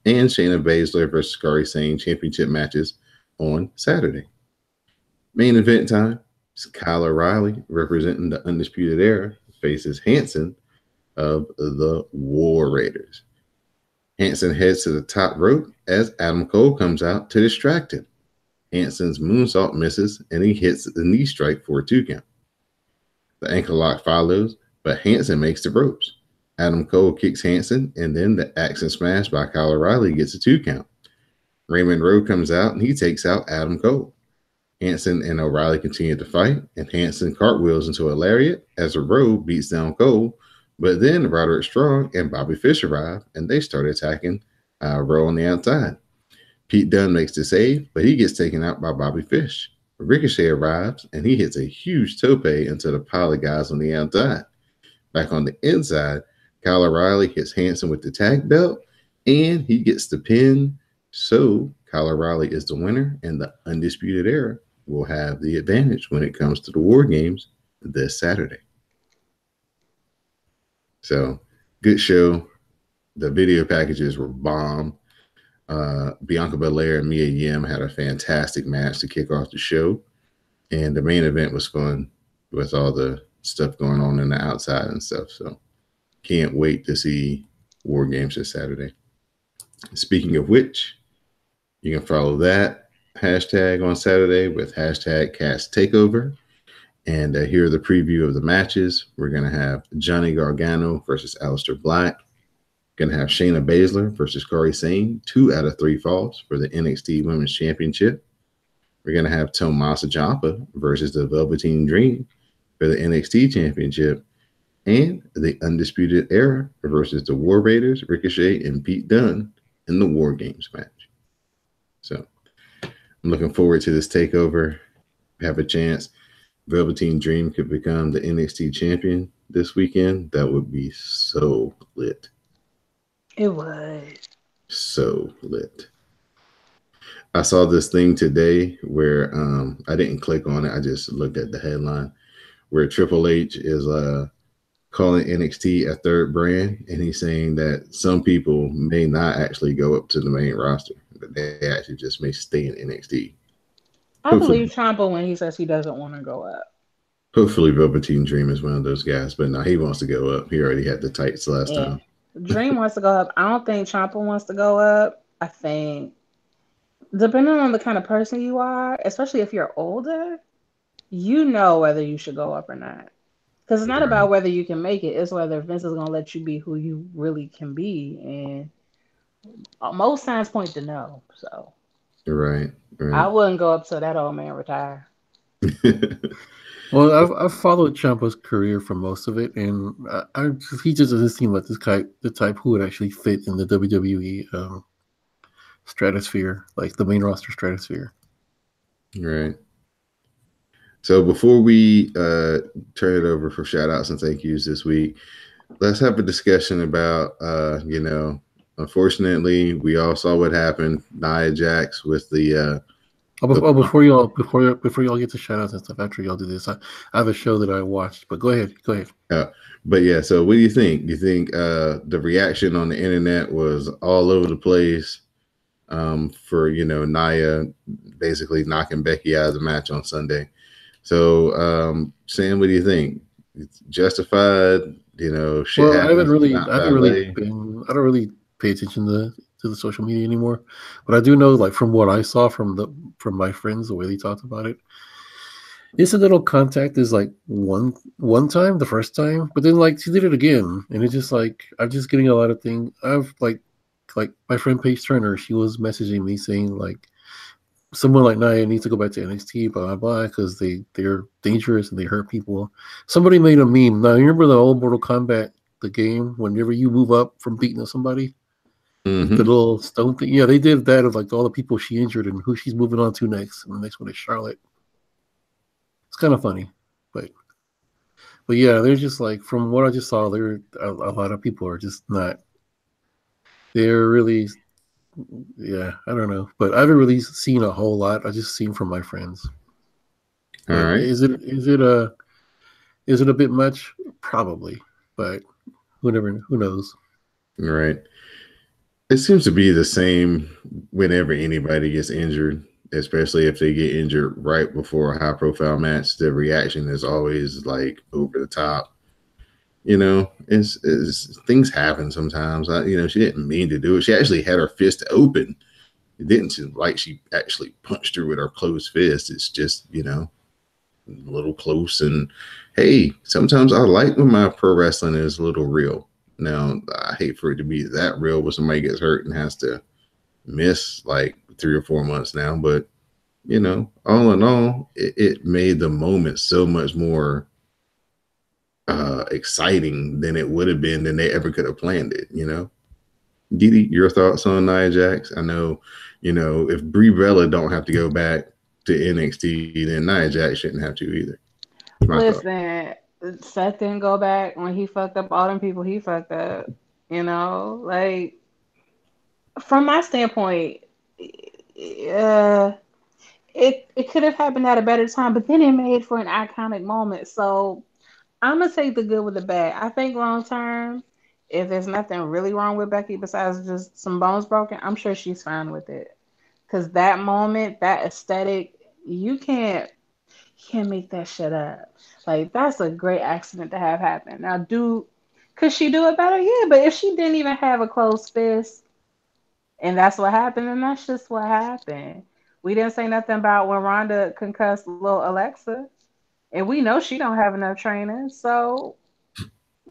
and Shayna Baszler versus Kairi Sane championship matches on Saturday. Main event time. Kyle O'Reilly, representing the Undisputed Era, faces Hanson of the War Raiders. Hanson heads to the top rope as Adam Cole comes out to distract him. Hanson's moonsault misses and he hits the knee strike for a 2 count. The ankle lock follows, but Hanson makes the ropes. Adam Cole kicks Hanson, and then the axe and smash by Kyle O'Reilly gets a 2 count. Raymond Rowe comes out and he takes out Adam Cole. Hanson and O'Reilly continue to fight, and Hanson cartwheels into a lariat as Rowe beats down Cole. But then Roderick Strong and Bobby Fish arrive, and they start attacking Rowe on the outside. Pete Dunne makes the save, but he gets taken out by Bobby Fish. Ricochet arrives, and he hits a huge tope into the pile of guys on the outside. Back on the inside, Kyle O'Reilly hits Hanson with the tag belt, and he gets the pin. So Kyle O'Reilly is the winner, and the Undisputed Era will have the advantage when it comes to the War Games this Saturday. So, good show. The video packages were bomb. Bianca Belair and Mia Yim had a fantastic match to kick off the show. And the main event was fun with all the stuff going on in the outside and stuff. So, can't wait to see War Games this Saturday. Speaking of which, you can follow that hashtag on Saturday with hashtag Cast Takeover. And here are the preview of the matches. We're going to have Johnny Gargano versus Aleister Black. Going to have Shayna Baszler versus Kairi Sane, 2 out of 3 falls for the NXT Women's Championship. We're going to have Tommaso Ciampa versus the Velveteen Dream for the NXT Championship. And the Undisputed Era versus the War Raiders, Ricochet, and Pete Dunne in the War Games match. So I'm looking forward to this takeover. Have a chance. Velveteen Dream could become the NXT champion this weekend. That would be so lit. It would. So lit. I saw this thing today where I didn't click on it. I just looked at the headline where Triple H is calling NXT a third brand, and he's saying that some people may not actually go up to the main roster, but they actually just may stay in NXT. I believe Ciampa when he says he doesn't want to go up. Hopefully Velveteen Dream is one of those guys, but no, he wants to go up. He already had the tights last time. Dream wants to go up. I don't think Ciampa wants to go up. I think depending on the kind of person you are, especially if you're older, you know whether you should go up or not. Because it's not about whether you can make it, it's whether Vince is going to let you be who you really can be. And most signs point to no. So, right. I wouldn't go up till that old man retire. Well, I've followed Ciampa's career for most of it, and he just doesn't seem like the type who would actually fit in the WWE stratosphere, like the main roster stratosphere. Right. So before we turn it over for shout outs and thank yous this week, let's have a discussion about, unfortunately, we all saw what happened. Nia Jax with the before y'all get to shout outs and stuff, after y'all do this, I have a show that I watched, but go ahead. But yeah, so what do you think? Do you think the reaction on the internet was all over the place for Nia basically knocking Becky out of the match on Sunday? So Sam, what do you think? It's justified, shit. Well, I don't really pay attention to the social media anymore, but I do know, like, from what I saw from my friends, the way they talked about it, incidental contact is like one time, the first time, but then like she did it again, and it's just like I'm just getting a lot of things. I've like my friend Paige Turner, she was messaging me saying like someone like Nia needs to go back to NXT, blah blah blah, because they're dangerous and they hurt people. Somebody made a meme. Now you remember the old Mortal Kombat, the game, whenever you move up from beating somebody. Mm-hmm. The little stone thing. Yeah, they did that of like all the people she injured and who she's moving on to next. And the next one is Charlotte. It's kind of funny. But yeah, they're just like, from what I just saw, there a lot of people are just not. They're really, yeah, I don't know. But I haven't really seen a whole lot. I just seen from my friends. All right. Is it a bit much? Probably. But who knows? All right. It seems to be the same whenever anybody gets injured, especially if they get injured right before a high-profile match. The reaction is always like over the top. it's things happen sometimes. She didn't mean to do it. She actually had her fist open. It didn't seem like she actually punched her with her closed fist. It's just, a little close. And hey, sometimes I like when my pro wrestling is a little real. Now, I hate for it to be that real where somebody gets hurt and has to miss like 3 or 4 months now. But, all in all, it made the moment so much more exciting than it would have been than they ever could have planned it. Didi, your thoughts on Nia Jax? I know, if Brie Bella don't have to go back to NXT, then Nia Jax shouldn't have to either. That's my thought. Listen, Seth didn't go back when he fucked up all them people he fucked up. Like from my standpoint, uh, it could have happened at a better time, but then it made for an iconic moment. So I'm gonna take the good with the bad. I think long term, if there's nothing really wrong with Becky besides just some bones broken, I'm sure she's fine with it. Cause that moment, that aesthetic, you can't make that shit up. Like that's a great accident to have happen. Now, could she do it better? Yeah, but if she didn't even have a closed fist, and that's what happened, then that's just what happened. We didn't say nothing about when Rhonda concussed little Alexa, and we know she don't have enough training. So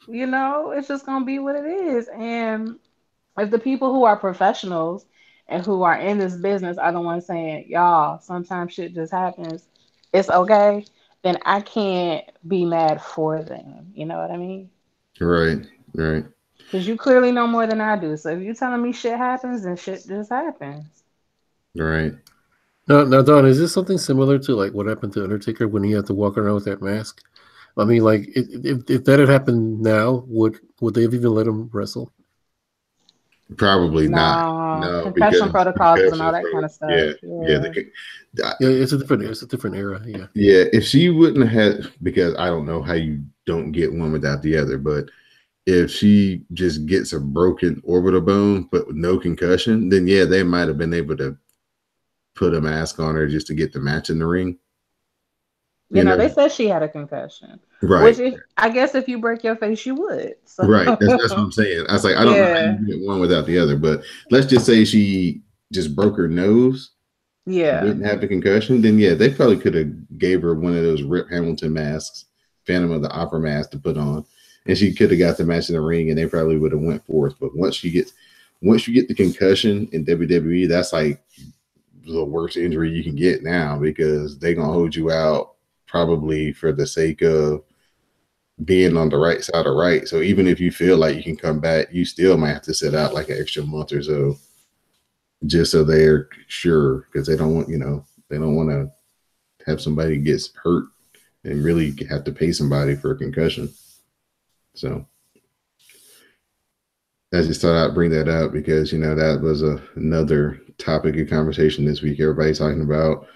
it's just gonna be what it is. And if the people who are professionals and who are in this business are the ones saying, y'all, sometimes shit just happens, it's okay, then I can't be mad for them. You know what I mean? Right, right, Because you clearly know more than I do. So if you're telling me shit happens, then shit just happens. right. Now, Don, is this something similar to like what happened to Undertaker when he had to walk around with that mask? I mean, like if that had happened now, would they have even let him wrestle? Probably not. No, No, concussion because protocols and all concussions. that kind of Yeah, stuff. yeah, Yeah. Yeah, it's a different era. Yeah. yeah. If she wouldn't have had, because I don't know how you don't get one without the other, but if she just gets a broken orbital bone but with no concussion, then yeah, they might have been able to put a mask on her just to get the match in the ring. You know, They said she had a concussion, which right, if I guess if you break your face, you would. So right. That's what I'm saying. I was like, I don't know how yeah, you get one without the other, but let's just say she just broke her nose, yeah. didn't have the concussion, then yeah, they probably could have gave her one of those Rip Hamilton masks, Phantom of the Opera mask to put on, and she could have got the match in the ring, and they probably would have went forth. But once you get the concussion in WWE, that's like the worst injury you can get now because they're gonna hold you out probably for the sake of being on the right side of right. So even if you feel like you can come back, you still might have to sit out like an extra month or so just so they're sure because they don't want to have somebody gets hurt and really have to pay somebody for a concussion. So I just thought I'd bring that up because that was another topic of conversation this week. Everybody's talking about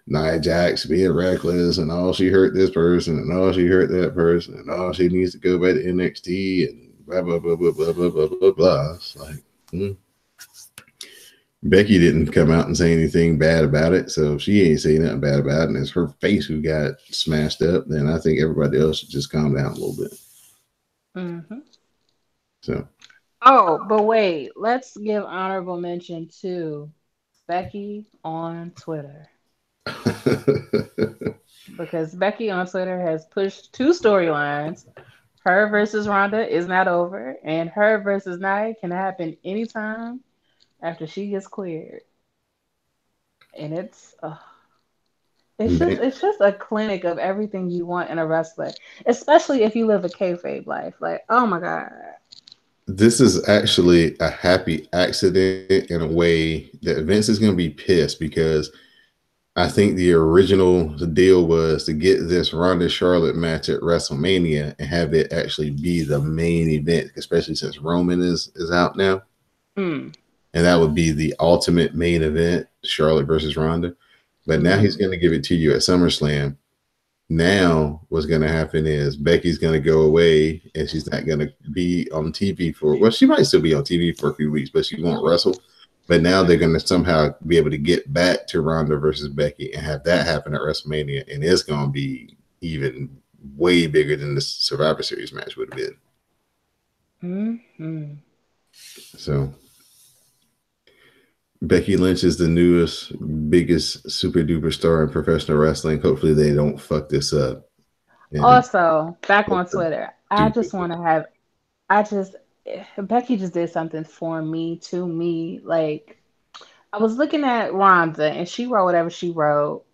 Nia Jax being reckless and all she hurt this person and all she hurt that person and all she needs to go back to NXT and blah blah blah blah blah blah blah blah blah. It's like Becky didn't come out and say anything bad about it, so if she ain't saying nothing bad about it, and it's her face who got smashed up, then I think everybody else should just calm down a little bit. Hmm. So Oh, but wait, let's give honorable mention to Becky on Twitter because Becky on Twitter has pushed two storylines. Her versus Ronda is not over, and her versus Nia can happen anytime after she gets cleared. And it's just a clinic of everything you want in a wrestler, especially if you live a kayfabe life. Like, oh my god. this is actually a happy accident in a way that Vince is going to be pissed because I think the original deal was to get this Ronda Charlotte match at WrestleMania and have it actually be the main event, especially since Roman is out now. Mm. And that would be the ultimate main event, Charlotte versus Ronda. But now he's Mm. going to give it to you at SummerSlam. Now, what's going to happen is Becky's going to go away and she's not going to be on TV she might still be on TV for a few weeks, but she won't wrestle. But now they're going to somehow be able to get back to Ronda versus Becky and have that happen at WrestleMania. And it's going to be even way bigger than the Survivor Series match would have been. Mm-hmm. So Becky Lynch is the newest, biggest super duper star in professional wrestling. Hopefully, they don't fuck this up. And Also, back on Twitter, I do just want to have, I just, Becky just did something for me, to me. Like, I was looking at Rhonda and she wrote whatever she wrote,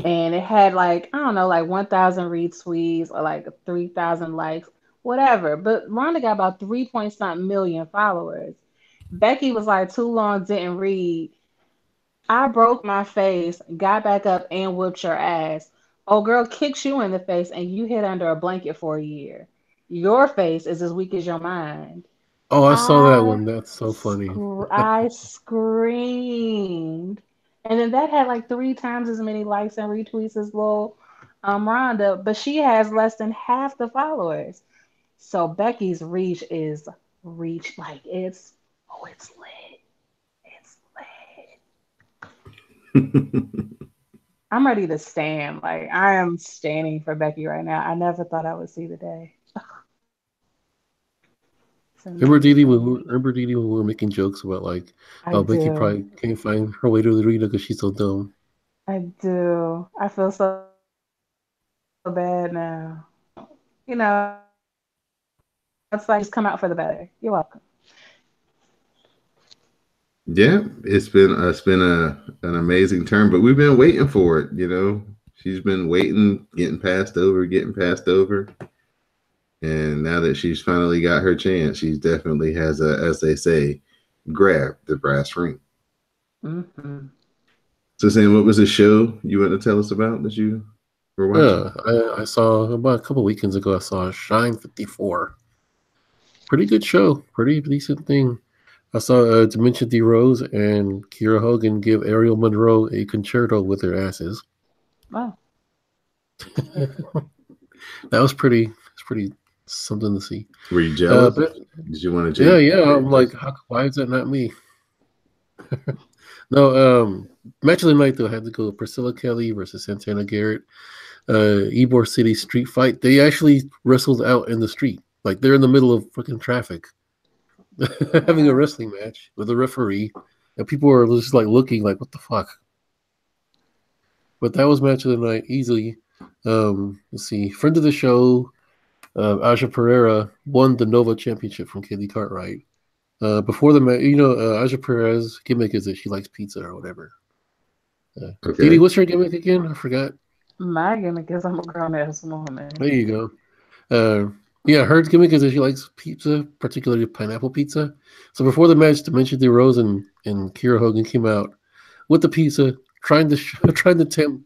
and it had like, I don't know, like 1,000 retweets or like 3,000 likes, whatever. But Rhonda got about 3 point something million followers. Becky was like, too long, didn't read. I broke my face, got back up, and whooped your ass. Oh, girl kicks you in the face, and you hid under a blanket for a year. Your face is as weak as your mind. Oh, I saw that I one. That's so funny. I screamed, and then that had like 3 times as many likes and retweets as little Rhonda, but she has less than half the followers. So Becky's reach like it's lit, it's lit. I'm ready to stand. Like I am standing for Becky right now. I never thought I would see the day. It's amazing. Remember Didi when we were making jokes about like, I oh, Becky do. probably can't find her way to the arena because she's so dumb. I do. I feel so bad now. You know, it's like just come out for the better. You're welcome. Yeah, it's been an amazing turn, but we've been waiting for it. She's been waiting, getting passed over, and now that she's finally got her chance, she definitely has as they say, grabbed the brass ring. Hmm. So, Sam, what was the show you want to tell us about that you were watching? Yeah, I saw about a couple weekends ago. I saw Shine 54. Pretty good show. Pretty decent thing. I saw Dementia D. Rose and Kira Hogan give Ariel Monroe a concerto with their asses. Wow. That was pretty. It's pretty something to see. Were you jealous? But Did you want to yeah. I'm like, why is that not me? No. Match of the night though had to go Priscilla Kelly versus Santana Garrett. Ybor City street fight. They actually wrestled out in the street, like they're in the middle of freaking traffic, having a Wow. wrestling match with a referee, and people are just like looking like, what the fuck? But that was match of the night easily. Let's see, friend of the show, Aja Pereira won the Nova Championship from Kaylee Cartwright. Before the match, Aja Perez gimmick is that she likes pizza or whatever. Didi, Okay. what's her gimmick again? I forgot. My gimmick is I'm a grown ass woman. There you go. Yeah, her gimmick is that she likes pizza, particularly pineapple pizza. So before the match, Dementia De Rose and Kira Hogan came out with the pizza, trying to trying to tempt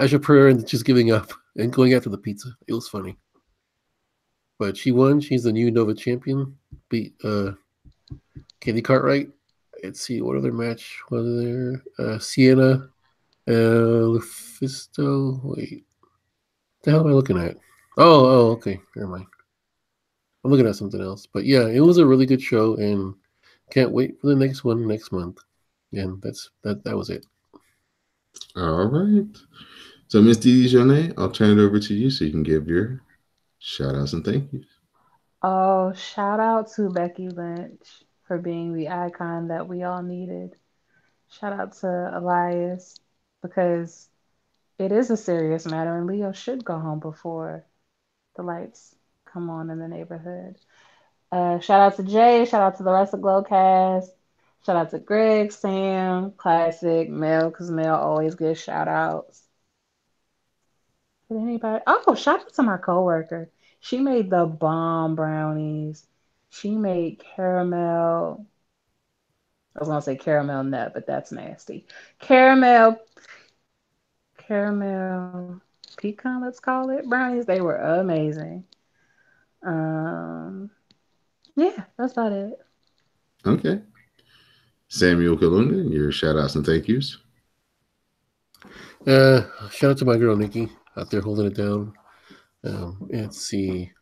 Aja Pereira into just giving up and going after the pizza. It was funny, but she won. She's the new Nova champion. Beat Katie Cartwright. Let's see what other match was there. Sienna, Lufisto. Wait, what the hell am I looking at? Okay, never mind. I'm looking at something else. But yeah, it was a really good show, and can't wait for the next one next month. And that was it. All right. So, Miss Didi Jonay, I'll turn it over to you so you can give your shout outs and thank yous. Oh, shout out to Becky Lynch for being the icon that we all needed. Shout out to Elias because it is a serious matter and Leo should go home before the lights come on in the neighborhood. Shout out to Jay. Shout out to the rest of WrassleCast. Shout out to Greg, Sam, Classic, Mel, because Mel always gets shout outs. Did anybody? Oh, shout out to my coworker. She made the bomb brownies. She made caramel. I was gonna say caramel nut, but that's nasty. Caramel, caramel pecan, let's call it brownies. They were amazing. Um, yeah, that's about it. Okay. Samuel Kalunga, your shout outs and thank yous. Shout out to my girl Nikki out there holding it down. Let's see.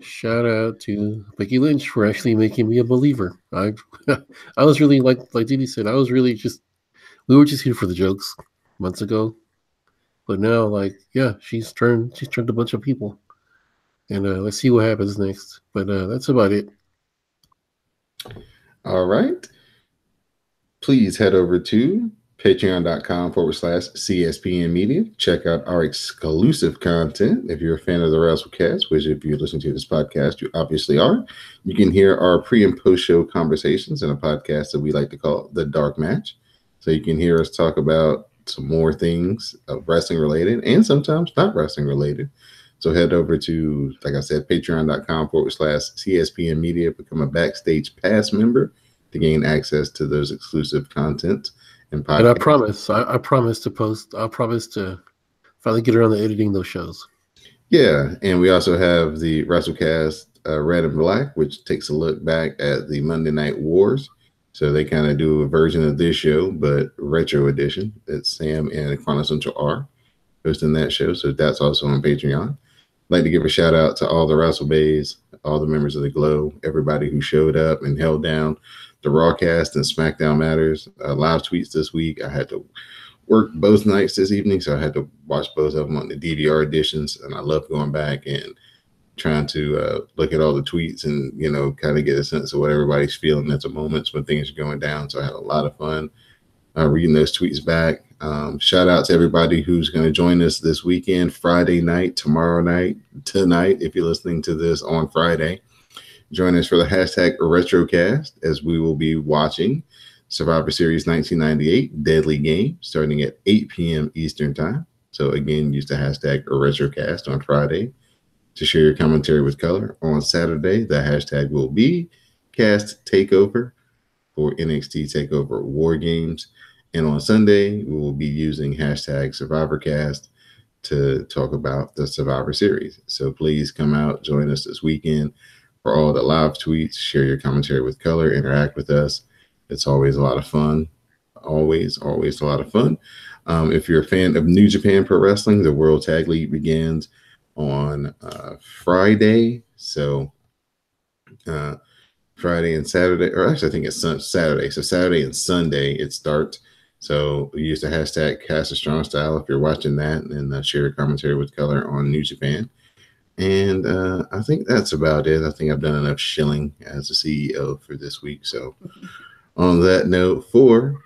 Shout out to Becky Lynch for actually making me a believer. I was really like Didi said. I was really just we were just here for the jokes months ago, But now, like, yeah, she's turned a bunch of people, and let's see what happens next. But that's about it. All right. Please head over to patreon.com/CSPN Media. Check out our exclusive content. If you're a fan of the WrassleCast, which if you listen to this podcast, you obviously are, you can hear our pre and post show conversations in a podcast that we like to call The Dark Match. So you can hear us talk about some more things wrestling related and sometimes not wrestling related. So head over to, like I said, patreon.com/CSPN Media, become a Backstage Pass member to gain access to those exclusive content and And I podcasts. promise, I promise to post. I promise to finally get around to editing those shows. Yeah, and we also have the WrassleCast Red and Black, which takes a look back at the Monday Night Wars. So they kind of do a version of this show, but retro edition. It's Sam and Quantum Central R hosting that show. So that's also on Patreon. I'd like to give a shout out to all the Wrestle Bays, all the members of the Glow, everybody who showed up and held down the Rawcast and SmackDown Matters live tweets this week. I had to work both nights this evening, so I had to watch both of them on the DVR editions, and I love going back and trying to look at all the tweets and, you know, kind of get a sense of what everybody's feeling at the moments when things are going down. So I had a lot of fun reading those tweets back. Shout out to everybody who's going to join us this weekend, Friday night, tomorrow night, tonight, if you're listening to this on Friday. Join us for the hashtag RetroCast as we will be watching Survivor Series 1998 Deadly Game starting at 8 p.m. Eastern Time. So again, use the hashtag RetroCast on Friday to share your commentary with color. On Saturday, the hashtag will be Cast Takeover for NXT Takeover War Games. And on Sunday, we will be using hashtag SurvivorCast to talk about the Survivor Series. So please come out, join us this weekend for all the live tweets, share your commentary with color, interact with us. It's always a lot of fun. Always a lot of fun. If you're a fan of New Japan Pro Wrestling, the World Tag League begins on Friday. So Friday and Saturday, or actually I think it's Saturday. So Saturday and Sunday it starts. So use the hashtag Cast a Strong Style if you're watching that, and share your commentary with color on New Japan. And I think that's about it. I think I've done enough shilling as a CEO for this week. So on that note, for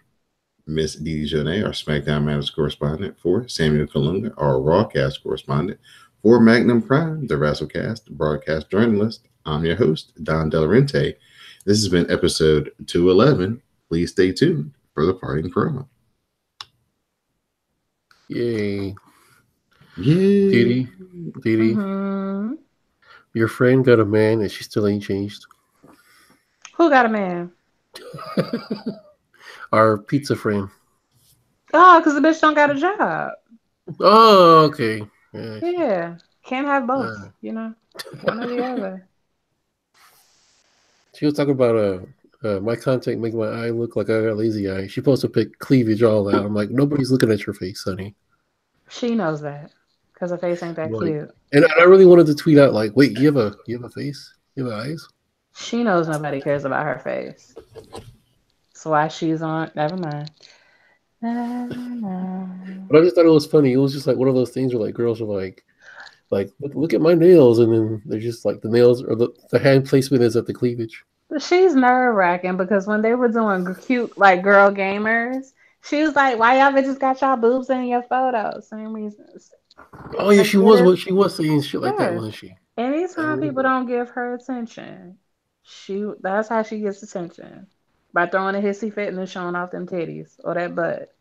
Miss Dee Jonay, our SmackDown Matters correspondent, for Samuel Kalunga, our Rawcast correspondent, for Magnum Prime, the WrassleCast broadcast journalist, I'm your host, Don Delarente. This has been episode 211. Please stay tuned for the parting promo. Yay. Yay. Didi, your friend got a man and she still ain't changed. Who got a man? Our pizza friend. Oh, because the bitch don't got a job. Oh, okay. Yeah. Can't have both, you know. One or the other. She was talking about my contact make my eye look like I got lazy eye. She supposed to pick cleavage all out. I'm like, nobody's looking at your face, honey. She knows that. Because her face ain't that cute. And I really wanted to tweet out, like, wait, you have a face? You have eyes? She knows nobody cares about her face. That's why she's on. Never mind. But I just thought it was funny. It was just like one of those things where like girls are like look at my nails, and then they're just like the nails or the hand placement is at the cleavage. She's nerve wracking because when they were doing cute like girl gamers, she was like, "Why y'all bitches got y'all boobs in your photos?" Same reasons. Oh yeah, she was saying shit like that, wasn't she? Anytime people don't give her attention, that's how she gets attention. By throwing a hissy fit and then showing off them titties or that butt.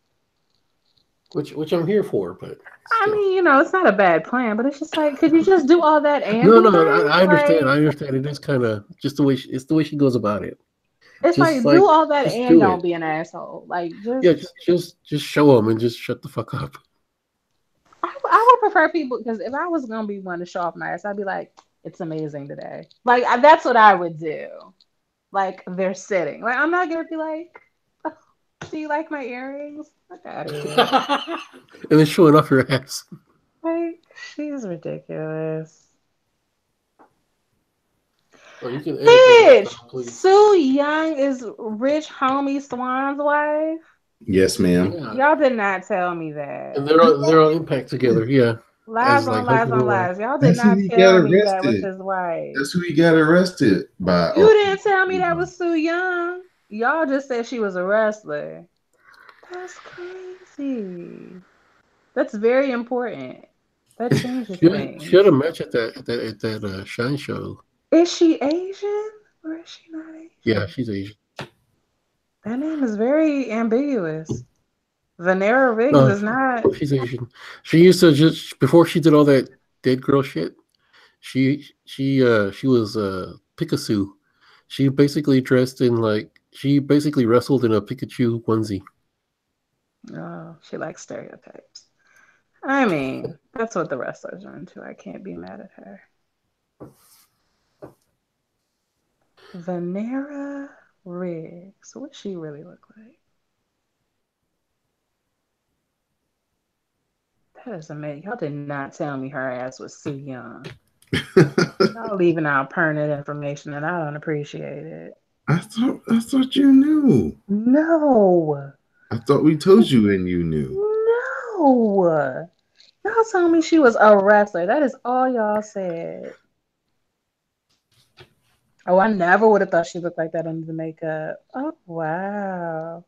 Which I'm here for, but still. I mean, you know, it's not a bad plan, but it's just like, could you just do all that and no, I understand. I understand. It is kind of just the way it's the way she goes about it. It's just like do all that and don't be an asshole. Like just show them and just shut the fuck up. I would prefer people, because if I was gonna be one to show off my ass, I'd be like, it's amazing today. Like that's what I would do. Like they're sitting. Like I'm not gonna be like, oh, do you like my earrings? Look at it. And then showing off your ass. Like she's ridiculous. Well, you can Bitch, Sue Young is Rich Homie Swan's wife. Yes, ma'am. Yeah, Y'all did not tell me and that. they're on Impact together. Yeah, Lies as on like lies husband on and wife. lies. Y'all did That's who not he got tell me that was arrested. his wife. That's who he got arrested by. You Oh, didn't tell me that was Sue Young. Y'all just said she was a wrestler. That's crazy. That's very important. That changes She had a things. match at that Shine show. Is she Asian or is she not Yeah, Asian? she's Asian. That name is very ambiguous. Vanera Riggs No, is not. she's Asian. She used to just before she did all that dead girl shit. She was Pikachu. She basically dressed in like she basically wrestled in a Pikachu onesie. Oh, she likes stereotypes. I mean, that's what the wrestlers are into. I can't be mad at her. Vanera Riggs. What she really look like? That is amazing. Y'all did not tell me her ass was Sue Young. Y'all leaving out pertinent information and I don't appreciate it. I thought you knew. No. I thought we told you and you knew. No. Y'all told me she was a wrestler. That is all y'all said. Oh, I never would have thought she looked like that under the makeup. Oh, wow.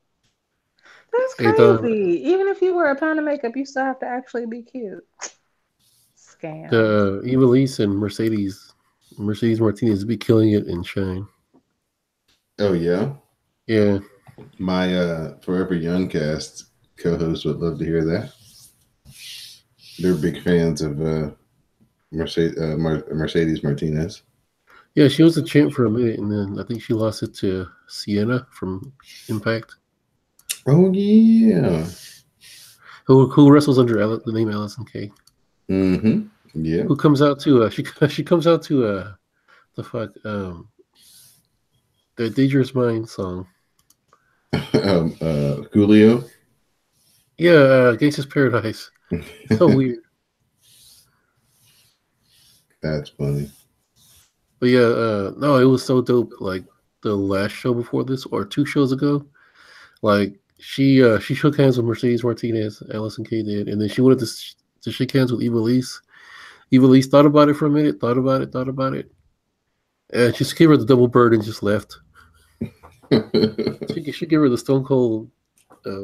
That's Hey, the crazy. Even if you wear a pound of makeup, you still have to actually be cute. Scams. the Evilise and Mercedes Martinez be killing it in Shine. Oh yeah, Yeah, my Forever Young cast co-host would love to hear that. They're big fans of Mercedes Martinez. yeah. She was a champ for a minute, and then I think she lost it to Sienna from Impact, Oh yeah. who wrestles under the name Allison Kay. Mm-hmm. Yeah. Who comes out to she comes out to the fuck the Dangerous Mind song. Julio. Yeah, Gangsta's Paradise. So weird. That's funny. But yeah, no, it was so dope. Like the last show before this, or 2 shows ago, like she shook hands with Mercedes Martinez, Allison Kay did, and then she wanted to shake hands with Eva Lise. Eva Lise thought about it for a minute, thought about it, and she just gave her the double bird and just left. She gave her the Stone Cold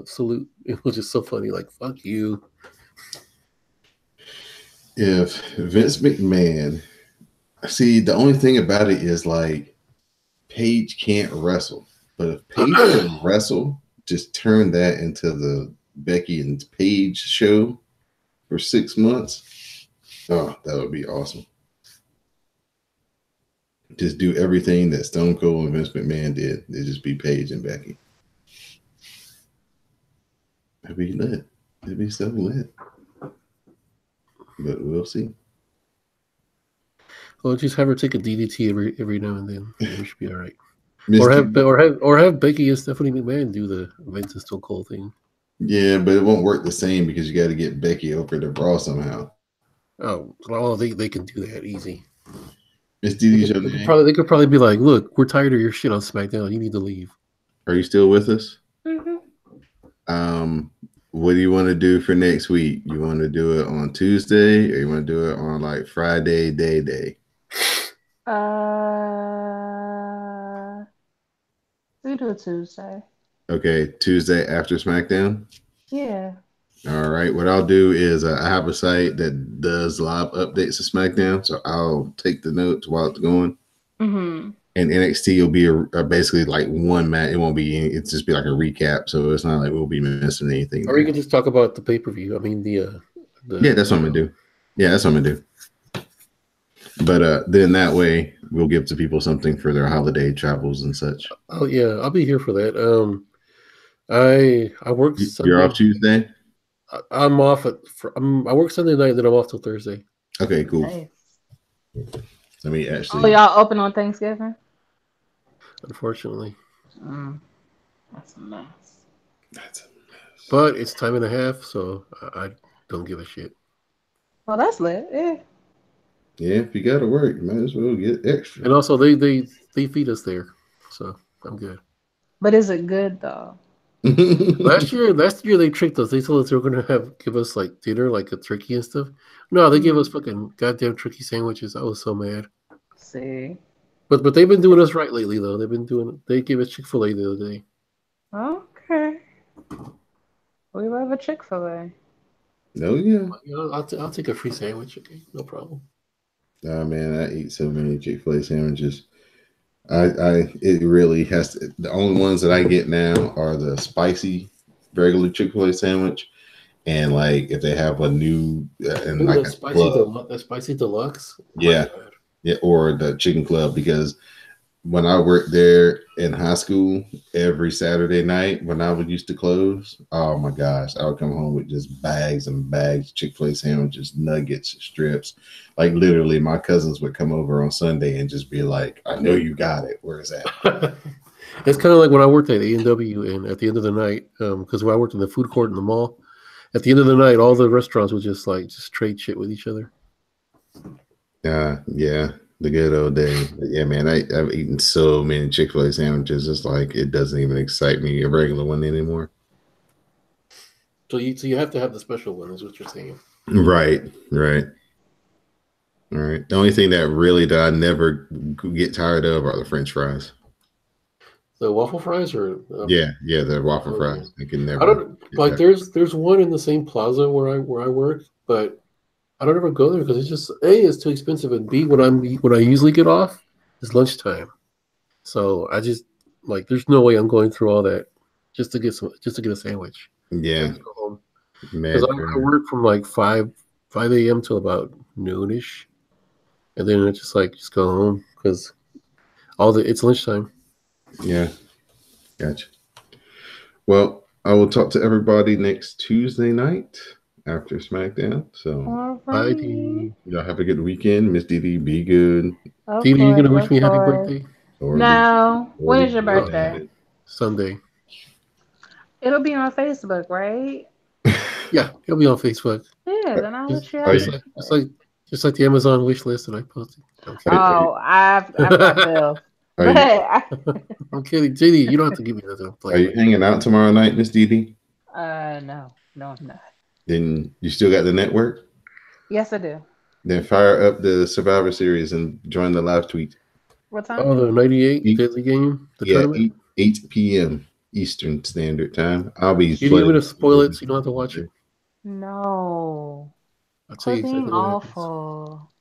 salute. It was just so funny. Like fuck you. If Vince McMahon, see, the only thing about it is like Paige can't wrestle, but if Paige can wrestle, just turn that into the Becky and Paige show for 6 months. Oh, that would be awesome. Just do everything that Stone Cold and Vince McMahon did. It'd just be Paige and Becky. It'd be lit. It'd be so lit. But we'll see. Well, just have her take a DDT every now and then. We should be all right. Mr. Or have Becky and Stephanie McMahon do the Vince and Stone Cold thing. Yeah, but it won't work the same because you got to get Becky over to Raw somehow. Oh, well, they can do that easy. Miss Didi's your name. They could probably be like, look, we're tired of your shit on SmackDown. You need to leave. Are you still with us? Mm-hmm. What do you want to do for next week? You want to do it on Tuesday, or you want to do it on like Friday day? We do it Tuesday. Okay, Tuesday after SmackDown. Yeah. All right. What I'll do is I have a site that does live updates of SmackDown, so I'll take the notes while it's going. Mm-hmm. And NXT will be basically like one match. It won't be. It's just be like a recap, so it's not like we'll be missing anything. Or you can just talk about the pay per view. I mean the yeah, that's what I'm gonna do. Yeah, that's what I'm gonna do. But then that way we'll give to people something for their holiday travels and such. Oh yeah, I'll be here for that. I work Sunday. You're off Tuesday. I'm off I work Sunday night, then I'm off till Thursday. Okay, cool. Nice. Let me actually. Oh, y'all open on Thanksgiving? Unfortunately. That's a mess. That's a mess. But it's time and a half, so I don't give a shit. Well, that's lit. Yeah. Yeah, if you gotta work, you might as well get extra. And also they feed us there, so I'm good. But is it good though? Last year they tricked us. They told us they were gonna give us like dinner, like a turkey and stuff. No, they gave us Mhm. fucking goddamn turkey sandwiches. I was so mad. See. But they've been doing us right lately though. They gave us Chick-fil-A the other day. Okay. We love a Chick-fil-A. No, yeah. You know, I'll take a free sandwich. Okay, no problem. Oh man, I eat so many Chick-fil-A sandwiches. It really has to. The only ones that I get now are the spicy regular Chick-fil-A sandwich, and like if they have a new and Ooh, like a club, that spicy deluxe. Oh my yeah, god. yeah, or the chicken club because when I worked there in high school, every Saturday night when I would used to close, oh my gosh, I would come home with just bags and bags, Chick-fil-A sandwiches, nuggets, strips. Like literally, my cousins would come over on Sunday and just be like, "I know you got it. Where is that?" It's kind of like when I worked at A&W, and at the end of the night, because when I worked in the food court in the mall, at the end of the night, all the restaurants would just trade shit with each other. Yeah, the good old days. But yeah, man, I've eaten so many Chick-fil-A sandwiches. It's like it doesn't even excite me a regular one anymore. So you have to have the special one, is what you're saying. Right, right. All right. The only thing that I never get tired of are the French fries. The waffle fries or Yeah, the waffle oh yeah. fries. I can I never don't get like tired. there's one in the same plaza where I work, but I don't ever go there because it's just A, it's too expensive, and B, when I usually get off is lunchtime. So I just like there's no way I'm going through all that just to get a sandwich. I Yeah, just go home because mad I burger. work from like five a.m. till about noonish, and then I just go home because all the it's lunchtime. Yeah, gotcha. Well, I will talk to everybody next Tuesday night after SmackDown. So All Bye, right. D. y'all have a good weekend. Miss Didi, be good. Of Didi, you course, gonna wish of me happy course. birthday Or be No. or When be is your good birthday? at Sunday? It'll be on Facebook, right? it. Yeah, it'll be on Facebook. Yeah, then I'll Just wish you Are happy you birthday. just like the Amazon wish list that I posted. I'm are, kidding. are you Oh, I've got bills. are But you I'm kidding, JD. You don't have to give me that. I'm are playing you with you. hanging out tomorrow night, Miss Didi? no. No, I'm not. Then you still got the network? Yes, I do. Then fire up the Survivor Series and join the live tweet. What time? Oh, the '98 Eight, Deadly Game, the yeah, tournament. 8 p.m. Eastern Standard Time. I'll be You didn't want me to playing. spoil it, so you don't have to watch it. No. I'll tell you Quit being exactly what happens. awful.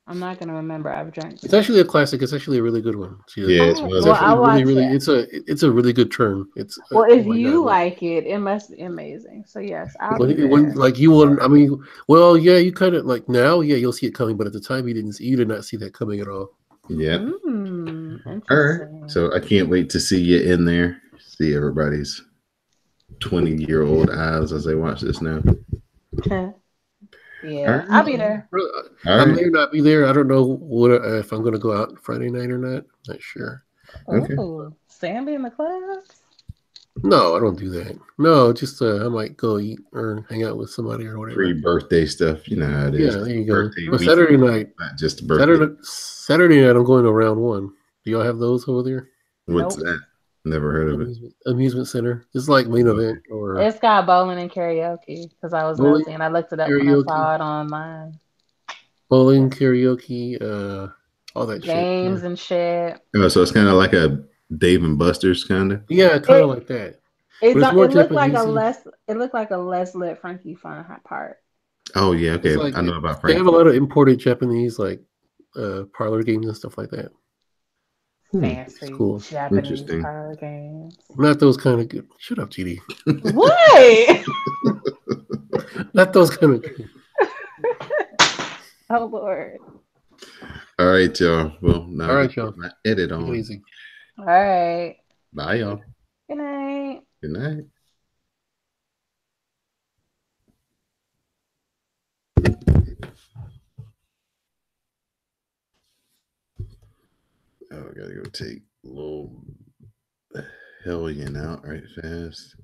I'm not gonna remember. I've drank It's too much. actually a classic. It's actually a really good one. See, Yeah, it's Oh, one of it's well, the actually I'll watch really. it. It's a really good turn. It's Well, oh if my you god, like like it, it must be amazing. So yes, I'll be when there. like you wouldn't. I mean, well, yeah, you kind of like now, yeah, you'll see it coming, but at the time, you did not see that coming at all. yeah. All right. Interesting. So I can't wait to see you in there. See everybody's 20-year-old eyes as they watch this now. All Yeah, I'll right. be there. All I'm right. there, not be there. I don't know what if I'm going to go out Friday night or not. Not sure. Okay. Oh, Sandy in the class? No, I don't do that. No, just I might go eat or hang out with somebody or Free whatever. birthday stuff. You know how it Yeah, is. there you go. Birthday But week, not just a birthday. Saturday night, I'm going to round one. Do y'all have those over there? What's Nope. that? Never heard of it. Amusement center. It's like main event Okay. or It's got bowling and karaoke because I was bowling, nosy and I looked it up when I karaoke, saw it online. bowling, Yes. karaoke, all that shit. Yeah, Games and shit. Oh, so it's kind of like a Dave and Buster's kind of. yeah, kind of It like that. it But it's don't more it looked like a Japanesey. less it looked like a less lit Frankie Fun part. Oh yeah, It's okay. like I know about they have a Frankie. lot of imported Japanese like parlor games and stuff like that. Hmm. It's Fancy cool. Japanese Interesting. parlor games. Not those kind of good. Shut up, GD. What? Not those kind of. Oh Lord. All right, y'all. Well, now All I get right, to y'all. get my edit Take it on. easy. All right. Bye, y'all. Good night. Good night. Oh, I gotta go take a little hellion out right fast.